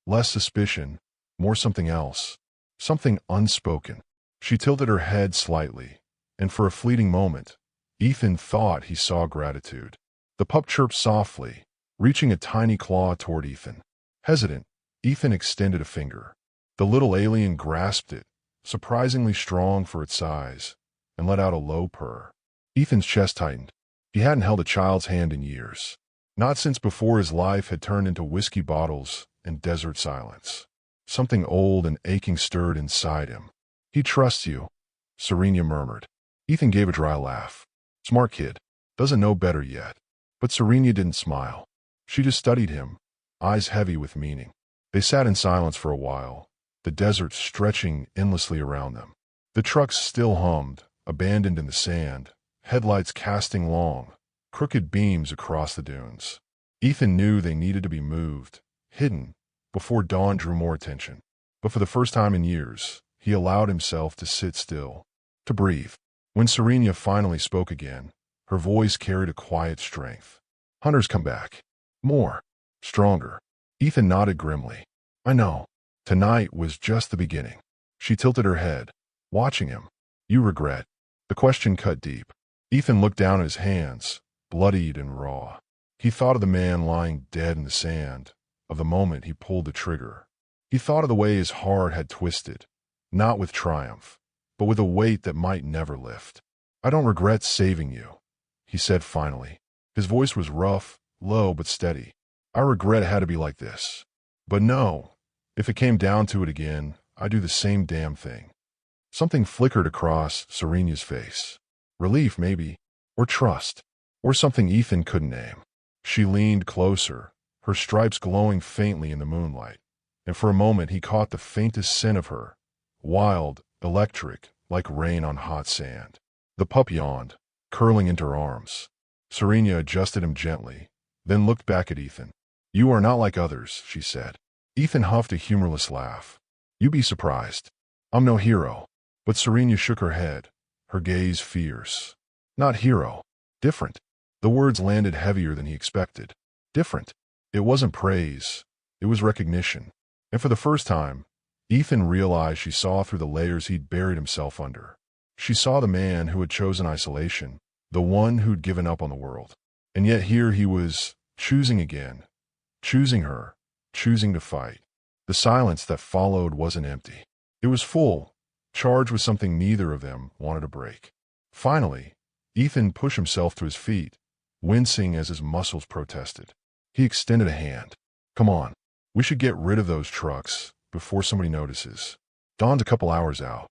Less suspicion, more something else. Something unspoken. She tilted her head slightly, and for a fleeting moment, Ethan thought he saw gratitude. The pup chirped softly, reaching a tiny claw toward Ethan. Hesitant, Ethan extended a finger. The little alien grasped it, surprisingly strong for its size, and let out a low purr. Ethan's chest tightened. He hadn't held a child's hand in years. Not since before his life had turned into whiskey bottles and desert silence. Something old and aching stirred inside him. "He trusts you," Serena murmured. Ethan gave a dry laugh. "Smart kid. Doesn't know better yet." But Serena didn't smile. She just studied him, eyes heavy with meaning. They sat in silence for a while, the desert stretching endlessly around them. The trucks still hummed, abandoned in the sand, headlights casting long, crooked beams across the dunes. Ethan knew they needed to be moved, hidden, before dawn drew more attention. But for the first time in years, he allowed himself to sit still, to breathe. When Serena finally spoke again, her voice carried a quiet strength. "Hunters come back. More. Stronger." Ethan nodded grimly. "I know. Tonight was just the beginning." She tilted her head, watching him. "You regret." The question cut deep. Ethan looked down at his hands, bloodied and raw. He thought of the man lying dead in the sand, of the moment he pulled the trigger. He thought of the way his heart had twisted, not with triumph, but with a weight that might never lift. "I don't regret saving you," he said finally. His voice was rough, low but steady. "I regret it had to be like this. But no, if it came down to it again, I'd do the same damn thing." Something flickered across Serena's face. Relief, maybe, or trust, or something Ethan couldn't name. She leaned closer, her stripes glowing faintly in the moonlight, and for a moment he caught the faintest scent of her, wild, electric, like rain on hot sand. The pup yawned, curling into her arms. Serena adjusted him gently, then looked back at Ethan. "You are not like others," she said. Ethan huffed a humorless laugh. "You'd be surprised. I'm no hero." But Serena shook her head, her gaze fierce. "Not hero. Different." The words landed heavier than he expected. Different. It wasn't praise. It was recognition. And for the first time, Ethan realized she saw through the layers he'd buried himself under. She saw the man who had chosen isolation, the one who'd given up on the world. And yet here he was, choosing again, choosing her, choosing to fight. The silence that followed wasn't empty. It was full, charged with something neither of them wanted to break. Finally, Ethan pushed himself to his feet, wincing as his muscles protested. He extended a hand. "Come on, we should get rid of those trucks before somebody notices. Dawn's a couple hours out."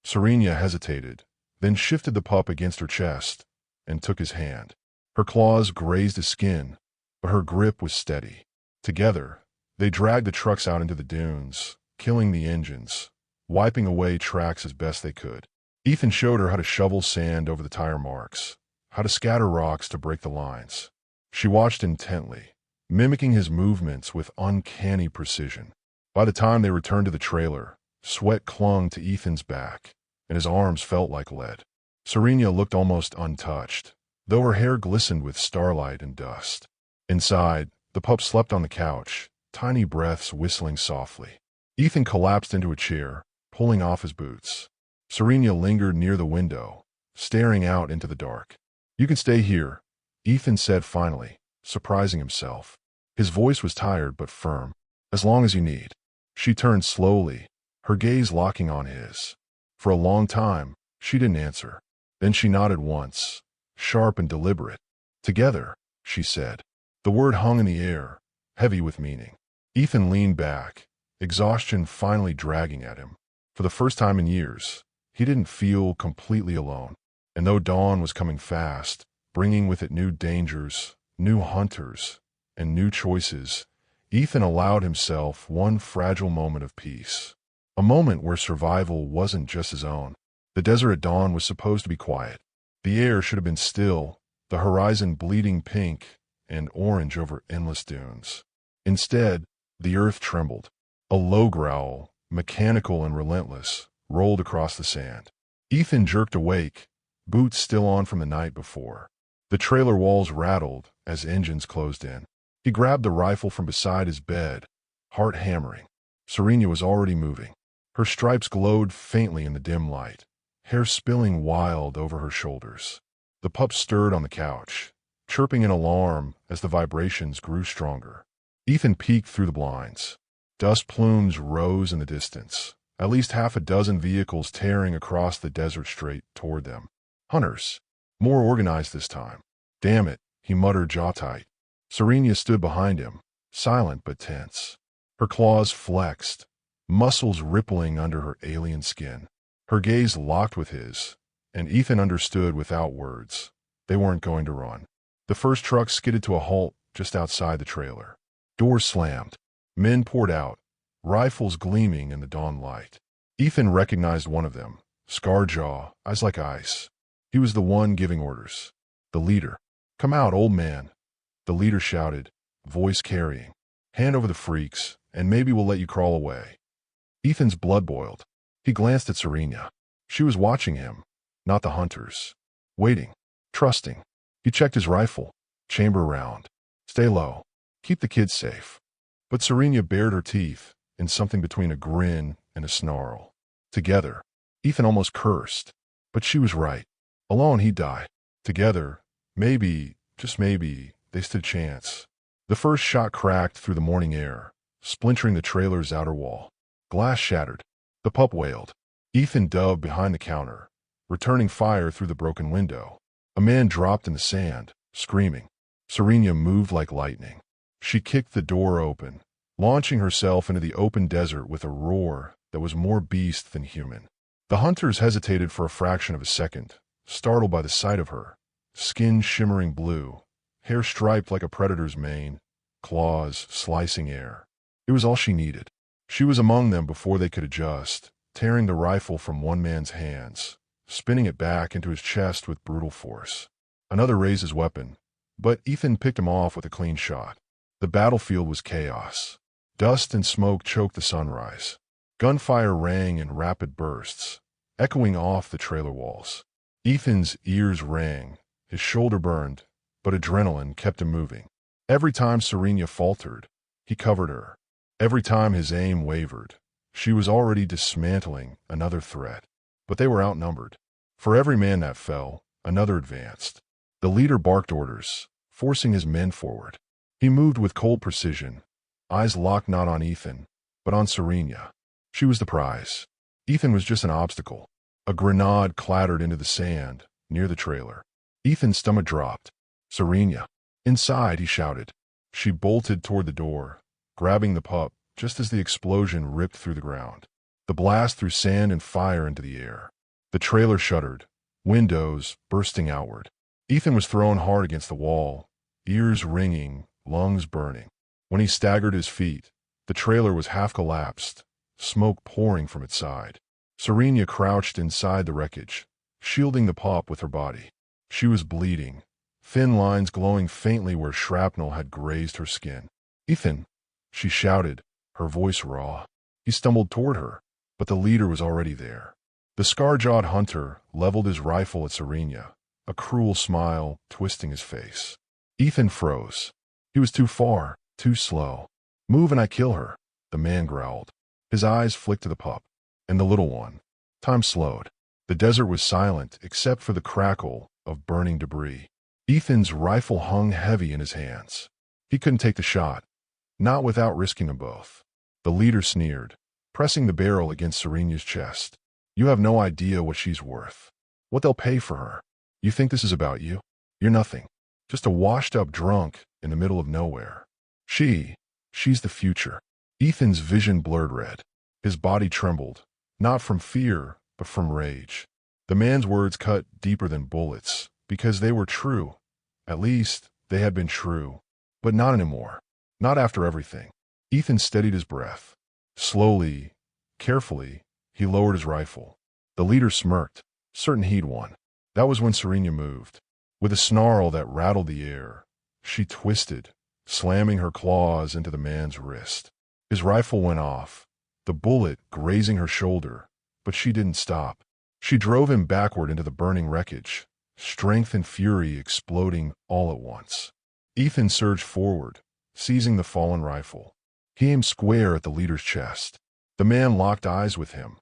Serena hesitated, then shifted the pup against her chest and took his hand. Her claws grazed his skin, but her grip was steady. Together, they dragged the trucks out into the dunes, killing the engines, wiping away tracks as best they could. Ethan showed her how to shovel sand over the tire marks, how to scatter rocks to break the lines. She watched intently, mimicking his movements with uncanny precision. By the time they returned to the trailer, Sweat clung to Ethan's back, and his arms felt like lead. Serena looked almost untouched, though her hair glistened with starlight and dust. Inside, the pup slept on the couch, tiny breaths whistling softly. Ethan collapsed into a chair, pulling off his boots. Serena lingered near the window, staring out into the dark. "You can stay here," Ethan said finally, surprising himself. His voice was tired but firm. "As long as you need." She turned slowly, her gaze locking on his. For a long time, she didn't answer. Then she nodded once, sharp and deliberate. "Together," she said. The word hung in the air, heavy with meaning. Ethan leaned back, exhaustion finally dragging at him. For the first time in years, he didn't feel completely alone. And though dawn was coming fast, bringing with it new dangers, new hunters, and new choices, Ethan allowed himself one fragile moment of peace. A moment where survival wasn't just his own. The desert at dawn was supposed to be quiet. The air should have been still, the horizon bleeding pink and orange over endless dunes. Instead, the earth trembled. A low growl, mechanical and relentless, rolled across the sand. Ethan jerked awake, boots still on from the night before. The trailer walls rattled as engines closed in. He grabbed the rifle from beside his bed, heart hammering. Serena was already moving. Her stripes glowed faintly in the dim light, hair spilling wild over her shoulders. The pup stirred on the couch, chirping in alarm as the vibrations grew stronger. Ethan peeked through the blinds. Dust plumes rose in the distance, at least half a dozen vehicles tearing across the desert straight toward them. Hunters. More organized this time. "Damn it," he muttered, jaw tight. Serena stood behind him, silent but tense. Her claws flexed, muscles rippling under her alien skin. Her gaze locked with his, and Ethan understood without words. They weren't going to run. The first truck skidded to a halt just outside the trailer. Doors slammed. Men poured out, rifles gleaming in the dawn light. Ethan recognized one of them, scar jaw, eyes like ice. He was the one giving orders. The leader. "Come out, old man," the leader shouted, voice carrying. "Hand over the freaks, and maybe we'll let you crawl away." Ethan's blood boiled. He glanced at Serena. She was watching him, not the hunters. Waiting, trusting. He checked his rifle. Chamber round. "Stay low. Keep the kids safe." But Serena bared her teeth in something between a grin and a snarl. Together. Ethan almost cursed. But she was right. Alone he'd die. Together, maybe, just maybe, they stood a chance. The first shot cracked through the morning air, splintering the trailer's outer wall. Glass shattered. The pup wailed. Ethan dove behind the counter, returning fire through the broken window. A man dropped in the sand, screaming. Serena moved like lightning. She kicked the door open, launching herself into the open desert with a roar that was more beast than human. The hunters hesitated for a fraction of a second, startled by the sight of her. Skin shimmering blue, hair striped like a predator's mane, claws slicing air. It was all she needed. She was among them before they could adjust, tearing the rifle from one man's hands, spinning it back into his chest with brutal force. Another raised his weapon, but Ethan picked him off with a clean shot. The battlefield was chaos. Dust and smoke choked the sunrise. Gunfire rang in rapid bursts, echoing off the trailer walls. Ethan's ears rang, his shoulder burned, but adrenaline kept him moving. Every time Serena faltered, he covered her. Every time his aim wavered, she was already dismantling another threat. But they were outnumbered. For every man that fell, another advanced. The leader barked orders, forcing his men forward. He moved with cold precision, eyes locked not on Ethan, but on Serena. She was the prize. Ethan was just an obstacle. A grenade clattered into the sand near the trailer. Ethan's stomach dropped. "Serena." "Inside," he shouted. She bolted toward the door, grabbing the pup just as the explosion ripped through the ground. The blast threw sand and fire into the air. The trailer shuddered, windows bursting outward. Ethan was thrown hard against the wall, ears ringing, lungs burning. When he staggered his feet, the trailer was half collapsed, smoke pouring from its side. Serena crouched inside the wreckage, shielding the pup with her body. She was bleeding, thin lines glowing faintly where shrapnel had grazed her skin. "Ethan," she shouted, her voice raw. He stumbled toward her, but the leader was already there. The scar-jawed hunter leveled his rifle at Serena, a cruel smile twisting his face. Ethan froze. He was too far, too slow. "Move and I kill her," the man growled. His eyes flicked to the pup. And the little one. Time slowed. The desert was silent except for the crackle of burning debris. Ethan's rifle hung heavy in his hands. He couldn't take the shot, not without risking them both. The leader sneered, pressing the barrel against Serena's chest. "You have no idea what she's worth. What they'll pay for her. You think this is about you? You're nothing. Just a washed-up drunk in the middle of nowhere. She's the future." Ethan's vision blurred red. His body trembled, not from fear, but from rage. The man's words cut deeper than bullets, because they were true. At least, they had been true. But not anymore. Not after everything. Ethan steadied his breath. Slowly, carefully, he lowered his rifle. The leader smirked, certain he'd won. That was when Serena moved. With a snarl that rattled the air, she twisted, slamming her claws into the man's wrist. His rifle went off, the bullet grazing her shoulder, but she didn't stop. She drove him backward into the burning wreckage, strength and fury exploding all at once. Ethan surged forward, seizing the fallen rifle. He aimed square at the leader's chest. The man locked eyes with him,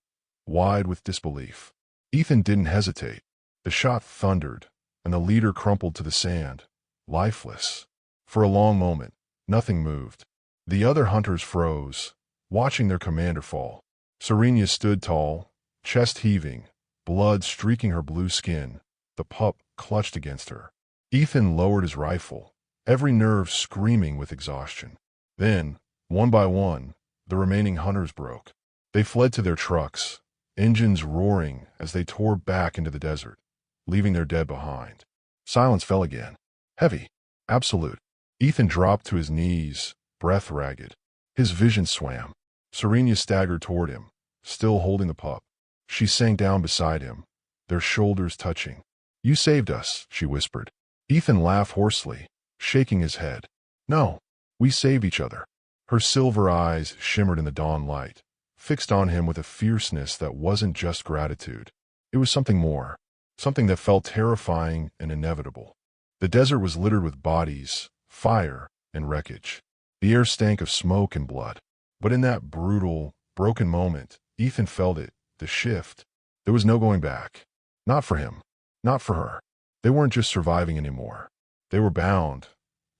wide with disbelief. Ethan didn't hesitate. The shot thundered, and the leader crumpled to the sand, lifeless. For a long moment, nothing moved. The other hunters froze, watching their commander fall. Serena stood tall, chest heaving, blood streaking her blue skin. The pup clutched against her. Ethan lowered his rifle, every nerve screaming with exhaustion. Then, one by one, the remaining hunters broke. They fled to their trucks, engines roaring as they tore back into the desert, leaving their dead behind. Silence fell again. Heavy. Absolute. Ethan dropped to his knees, breath ragged. His vision swam. Serena staggered toward him, still holding the pup. She sank down beside him, their shoulders touching. "You saved us," she whispered. Ethan laughed hoarsely, shaking his head. "No, we saved each other." Her silver eyes shimmered in the dawn light, fixed on him with a fierceness that wasn't just gratitude. It was something more, something that felt terrifying and inevitable. The desert was littered with bodies, fire, and wreckage. The air stank of smoke and blood. But in that brutal, broken moment, Ethan felt it, the shift. There was no going back. Not for him. Not for her. They weren't just surviving anymore. They were bound.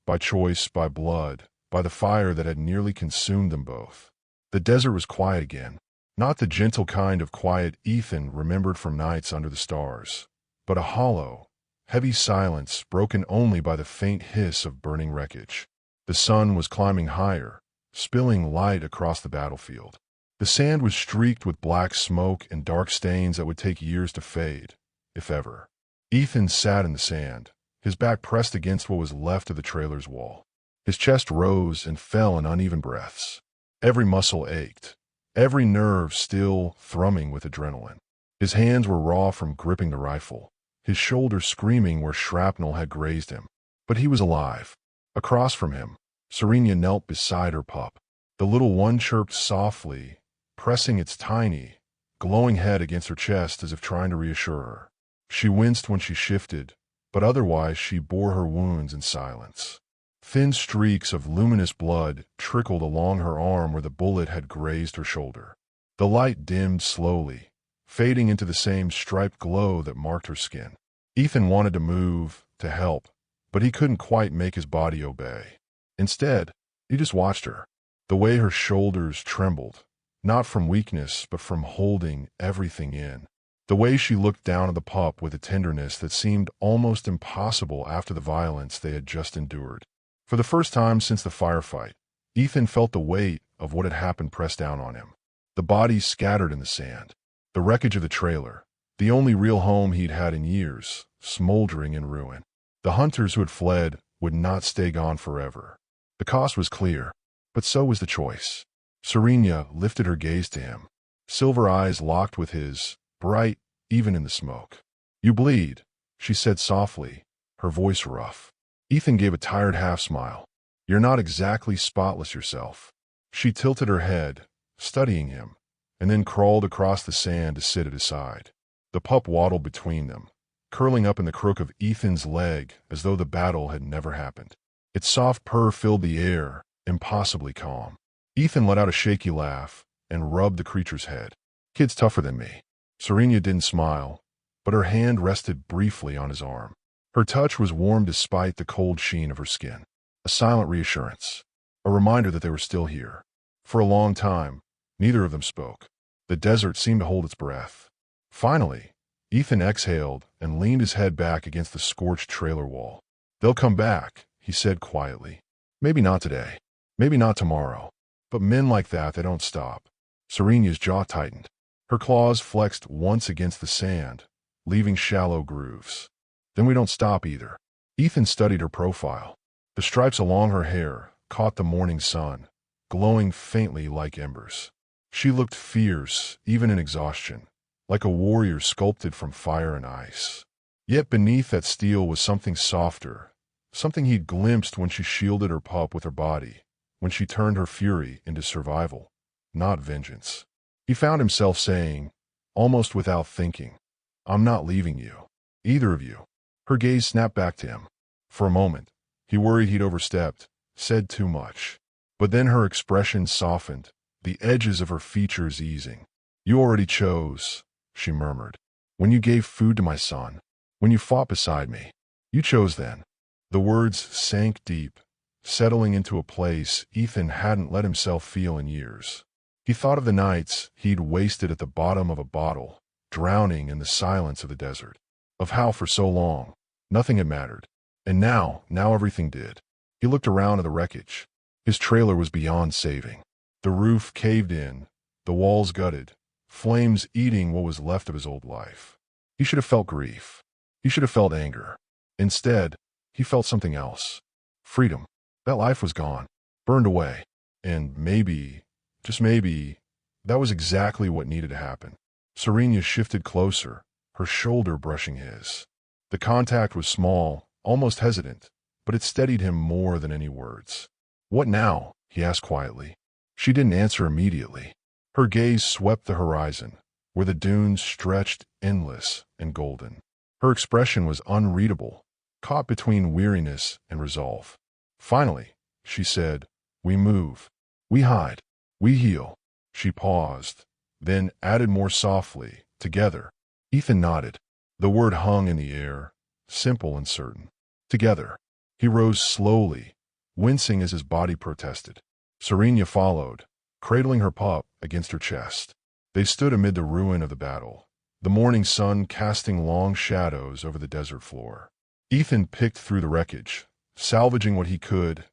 By choice, by blood, by the fire that had nearly consumed them both. The desert was quiet again. Not the gentle kind of quiet Ethan remembered from nights under the stars, but a hollow, heavy silence broken only by the faint hiss of burning wreckage. The sun was climbing higher, spilling light across the battlefield. The sand was streaked with black smoke and dark stains that would take years to fade, if ever. Ethan sat in the sand, his back pressed against what was left of the trailer's wall. His chest rose and fell in uneven breaths. Every muscle ached, every nerve still thrumming with adrenaline. His hands were raw from gripping the rifle, his shoulders screaming where shrapnel had grazed him. But he was alive. Across from him, Serena knelt beside her pup. The little one chirped softly, pressing its tiny, glowing head against her chest as if trying to reassure her. She winced when she shifted, but otherwise she bore her wounds in silence. Thin streaks of luminous blood trickled along her arm where the bullet had grazed her shoulder. The light dimmed slowly, fading into the same striped glow that marked her skin. Ethan wanted to move, to help, but he couldn't quite make his body obey. Instead, he just watched her, the way her shoulders trembled, not from weakness but from holding everything in. The way she looked down at the pup with a tenderness that seemed almost impossible after the violence they had just endured. For the first time since the firefight, Ethan felt the weight of what had happened pressed down on him. The bodies scattered in the sand, the wreckage of the trailer, the only real home he'd had in years, smoldering in ruin. The hunters who had fled would not stay gone forever. The cost was clear, but so was the choice. Serena lifted her gaze to him, silver eyes locked with his, bright even in the smoke. "You bleed," she said softly, her voice rough. Ethan gave a tired half-smile. "You're not exactly spotless yourself." She tilted her head, studying him, and then crawled across the sand to sit at his side. The pup waddled between them, curling up in the crook of Ethan's leg as though the battle had never happened. Its soft purr filled the air, impossibly calm. Ethan let out a shaky laugh and rubbed the creature's head. "Kid's tougher than me." Serena didn't smile, but her hand rested briefly on his arm. Her touch was warm despite the cold sheen of her skin. A silent reassurance, a reminder that they were still here. For a long time, neither of them spoke. The desert seemed to hold its breath. Finally, Ethan exhaled and leaned his head back against the scorched trailer wall. "They'll come back," he said quietly. "Maybe not today, maybe not tomorrow, but men like that, they don't stop." Serena's jaw tightened. Her claws flexed once against the sand, leaving shallow grooves. "Then we don't stop either." Ethan studied her profile. The stripes along her hair caught the morning sun, glowing faintly like embers. She looked fierce, even in exhaustion, like a warrior sculpted from fire and ice. Yet beneath that steel was something softer, something he'd glimpsed when she shielded her pup with her body, when she turned her fury into survival, not vengeance. He found himself saying, almost without thinking, "I'm not leaving you. Either of you." Her gaze snapped back to him. For a moment, he worried he'd overstepped, said too much. But then her expression softened, the edges of her features easing. "You already chose," she murmured. "When you gave food to my son, when you fought beside me, you chose then." The words sank deep, settling into a place Ethan hadn't let himself feel in years. He thought of the nights he'd wasted at the bottom of a bottle, drowning in the silence of the desert. Of how for so long, nothing had mattered. And now everything did. He looked around at the wreckage. His trailer was beyond saving. The roof caved in, the walls gutted, flames eating what was left of his old life. He should have felt grief. He should have felt anger. Instead, he felt something else. Freedom. That life was gone, burned away. And maybe, just maybe, that was exactly what needed to happen. Serena shifted closer, her shoulder brushing his. The contact was small, almost hesitant, but it steadied him more than any words. "What now?" he asked quietly. She didn't answer immediately. Her gaze swept the horizon, where the dunes stretched endless and golden. Her expression was unreadable, caught between weariness and resolve. Finally, she said, "We move. We hide. We heal." She paused, then added more softly, "Together." Ethan nodded. The word hung in the air, simple and certain. Together. He rose slowly, wincing as his body protested. Serena followed, cradling her pup against her chest. They stood amid the ruin of the battle, the morning sun casting long shadows over the desert floor. Ethan picked through the wreckage, salvaging what he could: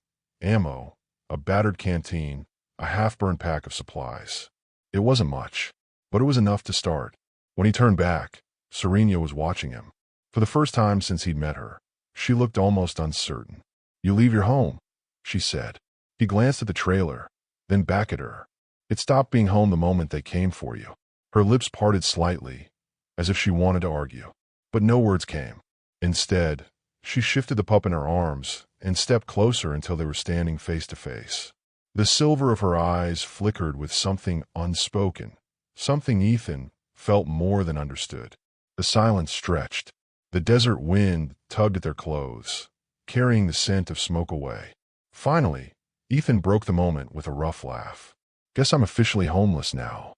ammo, a battered canteen, a half-burned pack of supplies. It wasn't much, but it was enough to start. When he turned back, Serena was watching him. For the first time since he'd met her, she looked almost uncertain. "You leave your home," she said. He glanced at the trailer, then back at her. It stopped being home the moment they came for you. Her lips parted slightly, as if she wanted to argue. But no words came. Instead, she shifted the pup in her arms and stepped closer until they were standing face to face. The silver of her eyes flickered with something unspoken, something Ethan felt more than understood. The silence stretched. The desert wind tugged at their clothes, carrying the scent of smoke away. Finally, Ethan broke the moment with a rough laugh. "Guess I'm officially homeless now."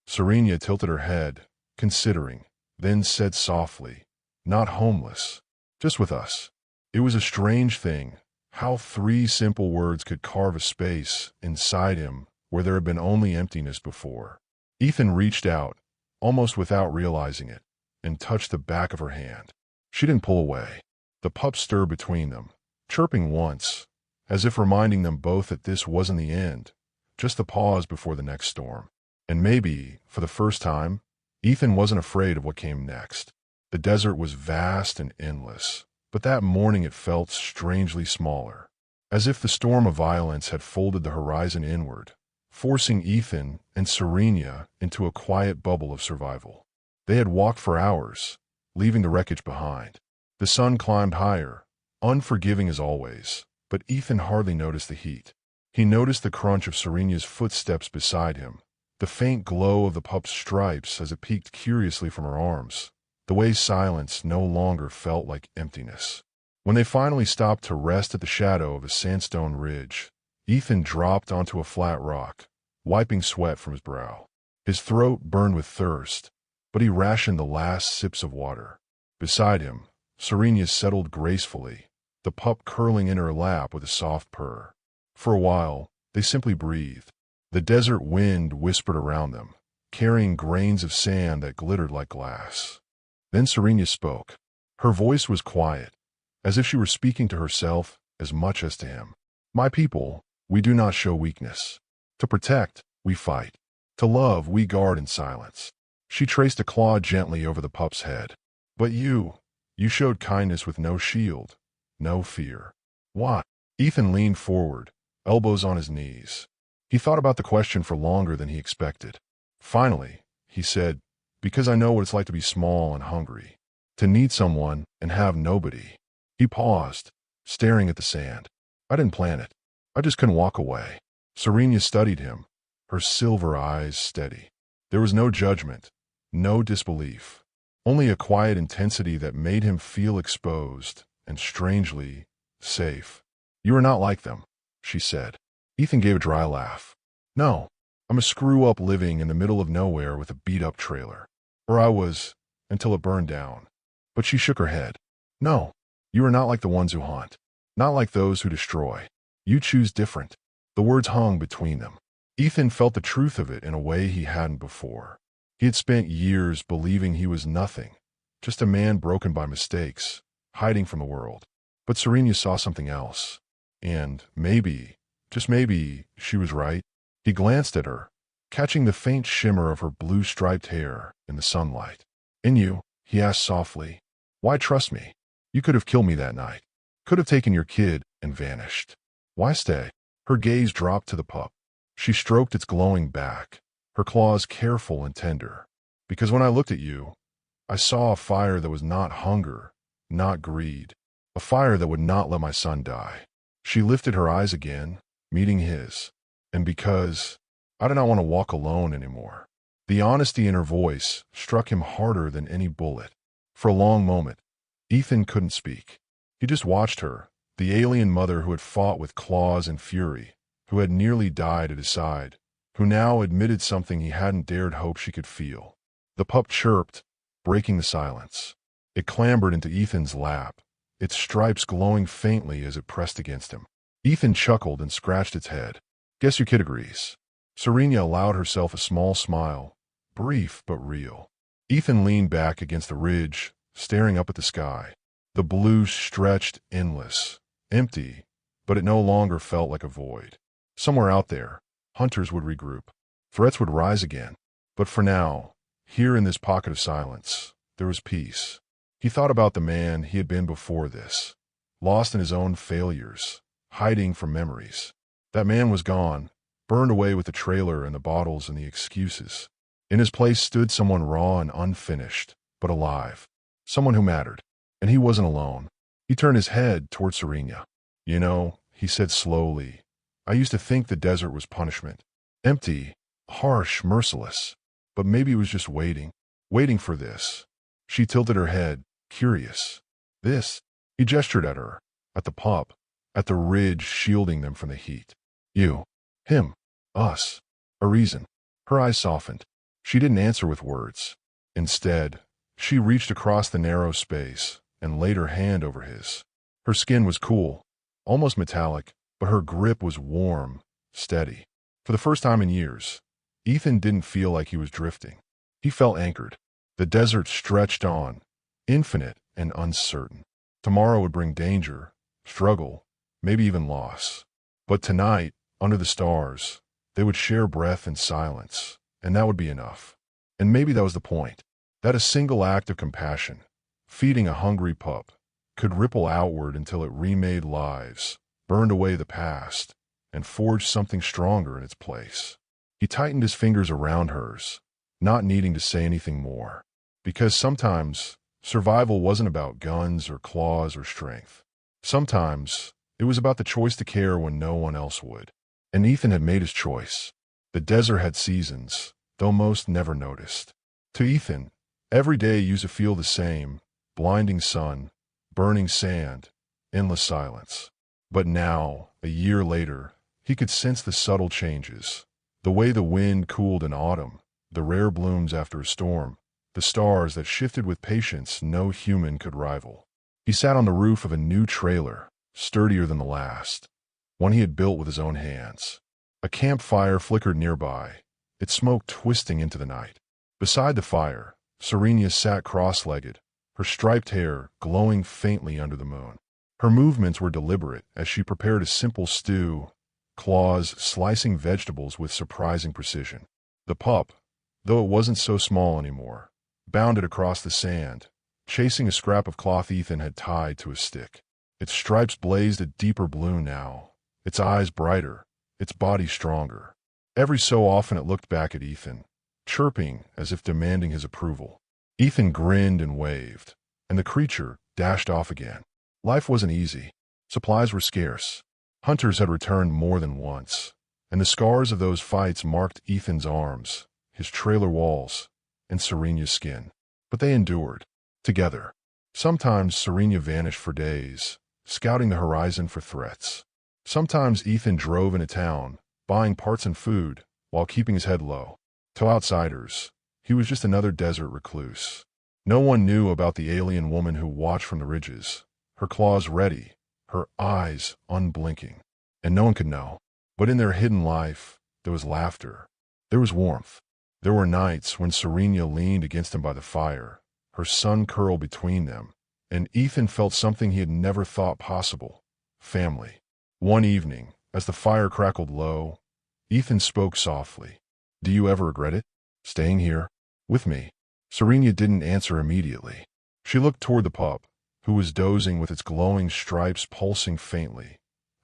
Serena tilted her head, considering, then said softly, "Not homeless, just with us." It was a strange thing, how 3 simple words could carve a space inside him where there had been only emptiness before. Ethan reached out, almost without realizing it, and touched the back of her hand. She didn't pull away. The pup stirred between them, chirping once, as if reminding them both that this wasn't the end, just the pause before the next storm. And maybe, for the first time, Ethan wasn't afraid of what came next. The desert was vast and endless, but that morning it felt strangely smaller, as if the storm of violence had folded the horizon inward, forcing Ethan and Serena into a quiet bubble of survival. They had walked for hours, leaving the wreckage behind. The sun climbed higher, unforgiving as always, but Ethan hardly noticed the heat. He noticed the crunch of Serena's footsteps beside him, the faint glow of the pup's stripes as it peeked curiously from her arms, the way silence no longer felt like emptiness. When they finally stopped to rest at the shadow of a sandstone ridge, Ethan dropped onto a flat rock, wiping sweat from his brow. His throat burned with thirst, but he rationed the last sips of water. Beside him, Serena settled gracefully, the pup curling in her lap with a soft purr. For a while, they simply breathed. The desert wind whispered around them, carrying grains of sand that glittered like glass. Then Serena spoke. Her voice was quiet, as if she were speaking to herself as much as to him. My people, we do not show weakness. To protect, we fight. To love, we guard in silence. She traced a claw gently over the pup's head. But you showed kindness with no shield, no fear. Why? Ethan leaned forward, elbows on his knees. He thought about the question for longer than he expected. Finally, he said, because I know what it's like to be small and hungry, to need someone and have nobody. He paused, staring at the sand. I didn't plan it. I just couldn't walk away. Serena studied him, her silver eyes steady. There was no judgment, no disbelief, only a quiet intensity that made him feel exposed and strangely safe. You are not like them, she said. Ethan gave a dry laugh. No, I'm a screw-up living in the middle of nowhere with a beat-up trailer. Or I was, until it burned down. But she shook her head. No, you are not like the ones who haunt. Not like those who destroy. You choose different. The words hung between them. Ethan felt the truth of it in a way he hadn't before. He had spent years believing he was nothing, just a man broken by mistakes, hiding from the world. But Serena saw something else. And maybe, just maybe, she was right. He glanced at her, catching the faint shimmer of her blue-striped hair in the sunlight. And you, he asked softly, why trust me? You could have killed me that night. Could have taken your kid and vanished. Why stay? Her gaze dropped to the pup. She stroked its glowing back, her claws careful and tender. Because when I looked at you, I saw a fire that was not hunger, not greed, a fire that would not let my son die. She lifted her eyes again, meeting his. And because I did not want to walk alone anymore. The honesty in her voice struck him harder than any bullet. For a long moment, Ethan couldn't speak. He just watched her, the alien mother who had fought with claws and fury, who had nearly died at his side, who now admitted something he hadn't dared hope she could feel. The pup chirped, breaking the silence. It clambered into Ethan's lap, its stripes glowing faintly as it pressed against him. Ethan chuckled and scratched its head. Guess your kid agrees. Serena allowed herself a small smile, brief but real. Ethan leaned back against the ridge, staring up at the sky. The blue stretched endless, empty, but it no longer felt like a void. Somewhere out there, hunters would regroup. Threats would rise again. But for now, here in this pocket of silence, there was peace. He thought about the man he had been before this, lost in his own failures, hiding from memories. That man was gone, burned away with the trailer and the bottles and the excuses. In his place stood someone raw and unfinished, but alive. Someone who mattered. And he wasn't alone. He turned his head toward Serena. You know, he said slowly, I used to think the desert was punishment. Empty, harsh, merciless. But maybe it was just waiting for this. She tilted her head, curious. This? He gestured at her, at the pup, at the ridge shielding them from the heat. You, him, us, a reason. Her eyes softened. She didn't answer with words. Instead, she reached across the narrow space and laid her hand over his. Her skin was cool, almost metallic, but her grip was warm, steady. For the first time in years, Ethan didn't feel like he was drifting. He felt anchored. The desert stretched on, infinite and uncertain. Tomorrow would bring danger, struggle, maybe even loss. But tonight, under the stars, they would share breath and silence, and that would be enough. And maybe that was the point, that a single act of compassion, feeding a hungry pup, could ripple outward until it remade lives, burned away the past, and forged something stronger in its place. He tightened his fingers around hers, not needing to say anything more. Because sometimes, survival wasn't about guns or claws or strength. Sometimes, it was about the choice to care when no one else would. And Ethan had made his choice. The desert had seasons, though most never noticed. To Ethan, every day used to feel the same: blinding sun, burning sand, endless silence. But now, a year later, he could sense the subtle changes. The way the wind cooled in autumn, the rare blooms after a storm, the stars that shifted with patience no human could rival. He sat on the roof of a new trailer, sturdier than the last, one he had built with his own hands. A campfire flickered nearby, its smoke twisting into the night. Beside the fire, Serenia sat cross-legged, her striped hair glowing faintly under the moon. Her movements were deliberate as she prepared a simple stew, claws slicing vegetables with surprising precision. The pup, though it wasn't so small anymore, bounded across the sand, chasing a scrap of cloth Ethan had tied to a stick. Its stripes blazed a deeper blue now, its eyes brighter, its body stronger. Every so often it looked back at Ethan, chirping as if demanding his approval. Ethan grinned and waved, and the creature dashed off again. Life wasn't easy. Supplies were scarce. Hunters had returned more than once, and the scars of those fights marked Ethan's arms, his trailer walls, and Serenia's skin. But they endured, together. Sometimes Serenia vanished for days, scouting the horizon for threats. Sometimes Ethan drove into town, buying parts and food, while keeping his head low. To outsiders, he was just another desert recluse. No one knew about the alien woman who watched from the ridges, her claws ready, her eyes unblinking. And no one could know. But in their hidden life, there was laughter. There was warmth. There were nights when Serenia leaned against him by the fire, her sun curled between them, and Ethan felt something he had never thought possible: family. One evening, as the fire crackled low, Ethan spoke softly. "Do you ever regret it? Staying here? With me?" Serenia didn't answer immediately. She looked toward the pup, who was dozing with its glowing stripes pulsing faintly,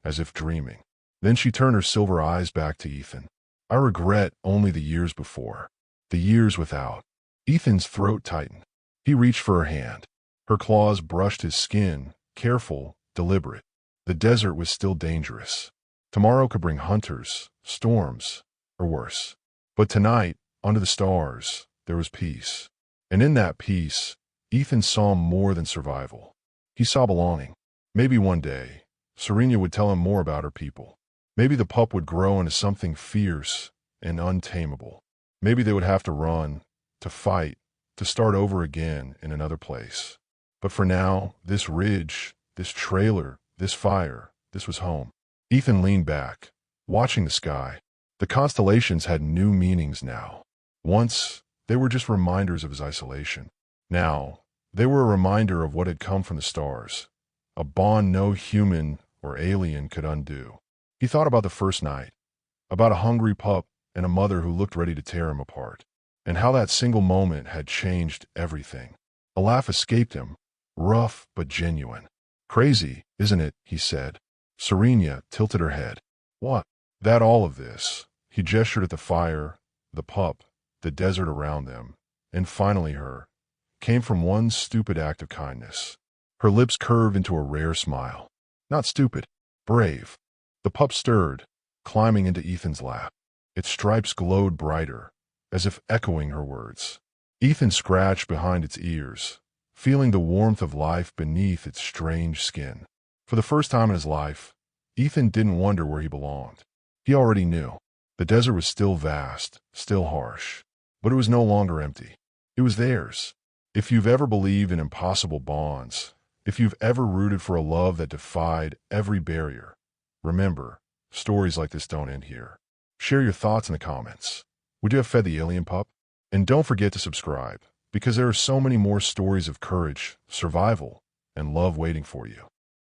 as if dreaming. Then she turned her silver eyes back to Ethan. "I regret only the years before. The years without." Ethan's throat tightened. He reached for her hand. Her claws brushed his skin, careful, deliberate. The desert was still dangerous. Tomorrow could bring hunters, storms, or worse. But tonight, under the stars, there was peace. And in that peace, Ethan saw more than survival. He saw belonging. Maybe one day, Serenia would tell him more about her people. Maybe the pup would grow into something fierce and untamable. Maybe they would have to run, to fight, to start over again in another place. But for now, this ridge, this trailer, this fire, this was home. Ethan leaned back, watching the sky. The constellations had new meanings now. Once, they were just reminders of his isolation. Now, they were a reminder of what had come from the stars, a bond no human or alien could undo. He thought about the first night, about a hungry pup and a mother who looked ready to tear him apart, and how that single moment had changed everything. A laugh escaped him, rough but genuine. "Crazy, isn't it?" he said. Serenia tilted her head. "What?" "That all of this." He gestured at the fire, the pup, the desert around them, and finally her, came from one stupid act of kindness. Her lips curved into a rare smile. "Not stupid, brave." The pup stirred, climbing into Ethan's lap. Its stripes glowed brighter, as if echoing her words. Ethan scratched behind its ears, feeling the warmth of life beneath its strange skin. For the first time in his life, Ethan didn't wonder where he belonged. He already knew. The desert was still vast, still harsh, but it was no longer empty. It was theirs. If you've ever believed in impossible bonds, if you've ever rooted for a love that defied every barrier, remember, stories like this don't end here. Share your thoughts in the comments. Would you have fed the alien pup? And don't forget to subscribe, because there are so many more stories of courage, survival, and love waiting for you.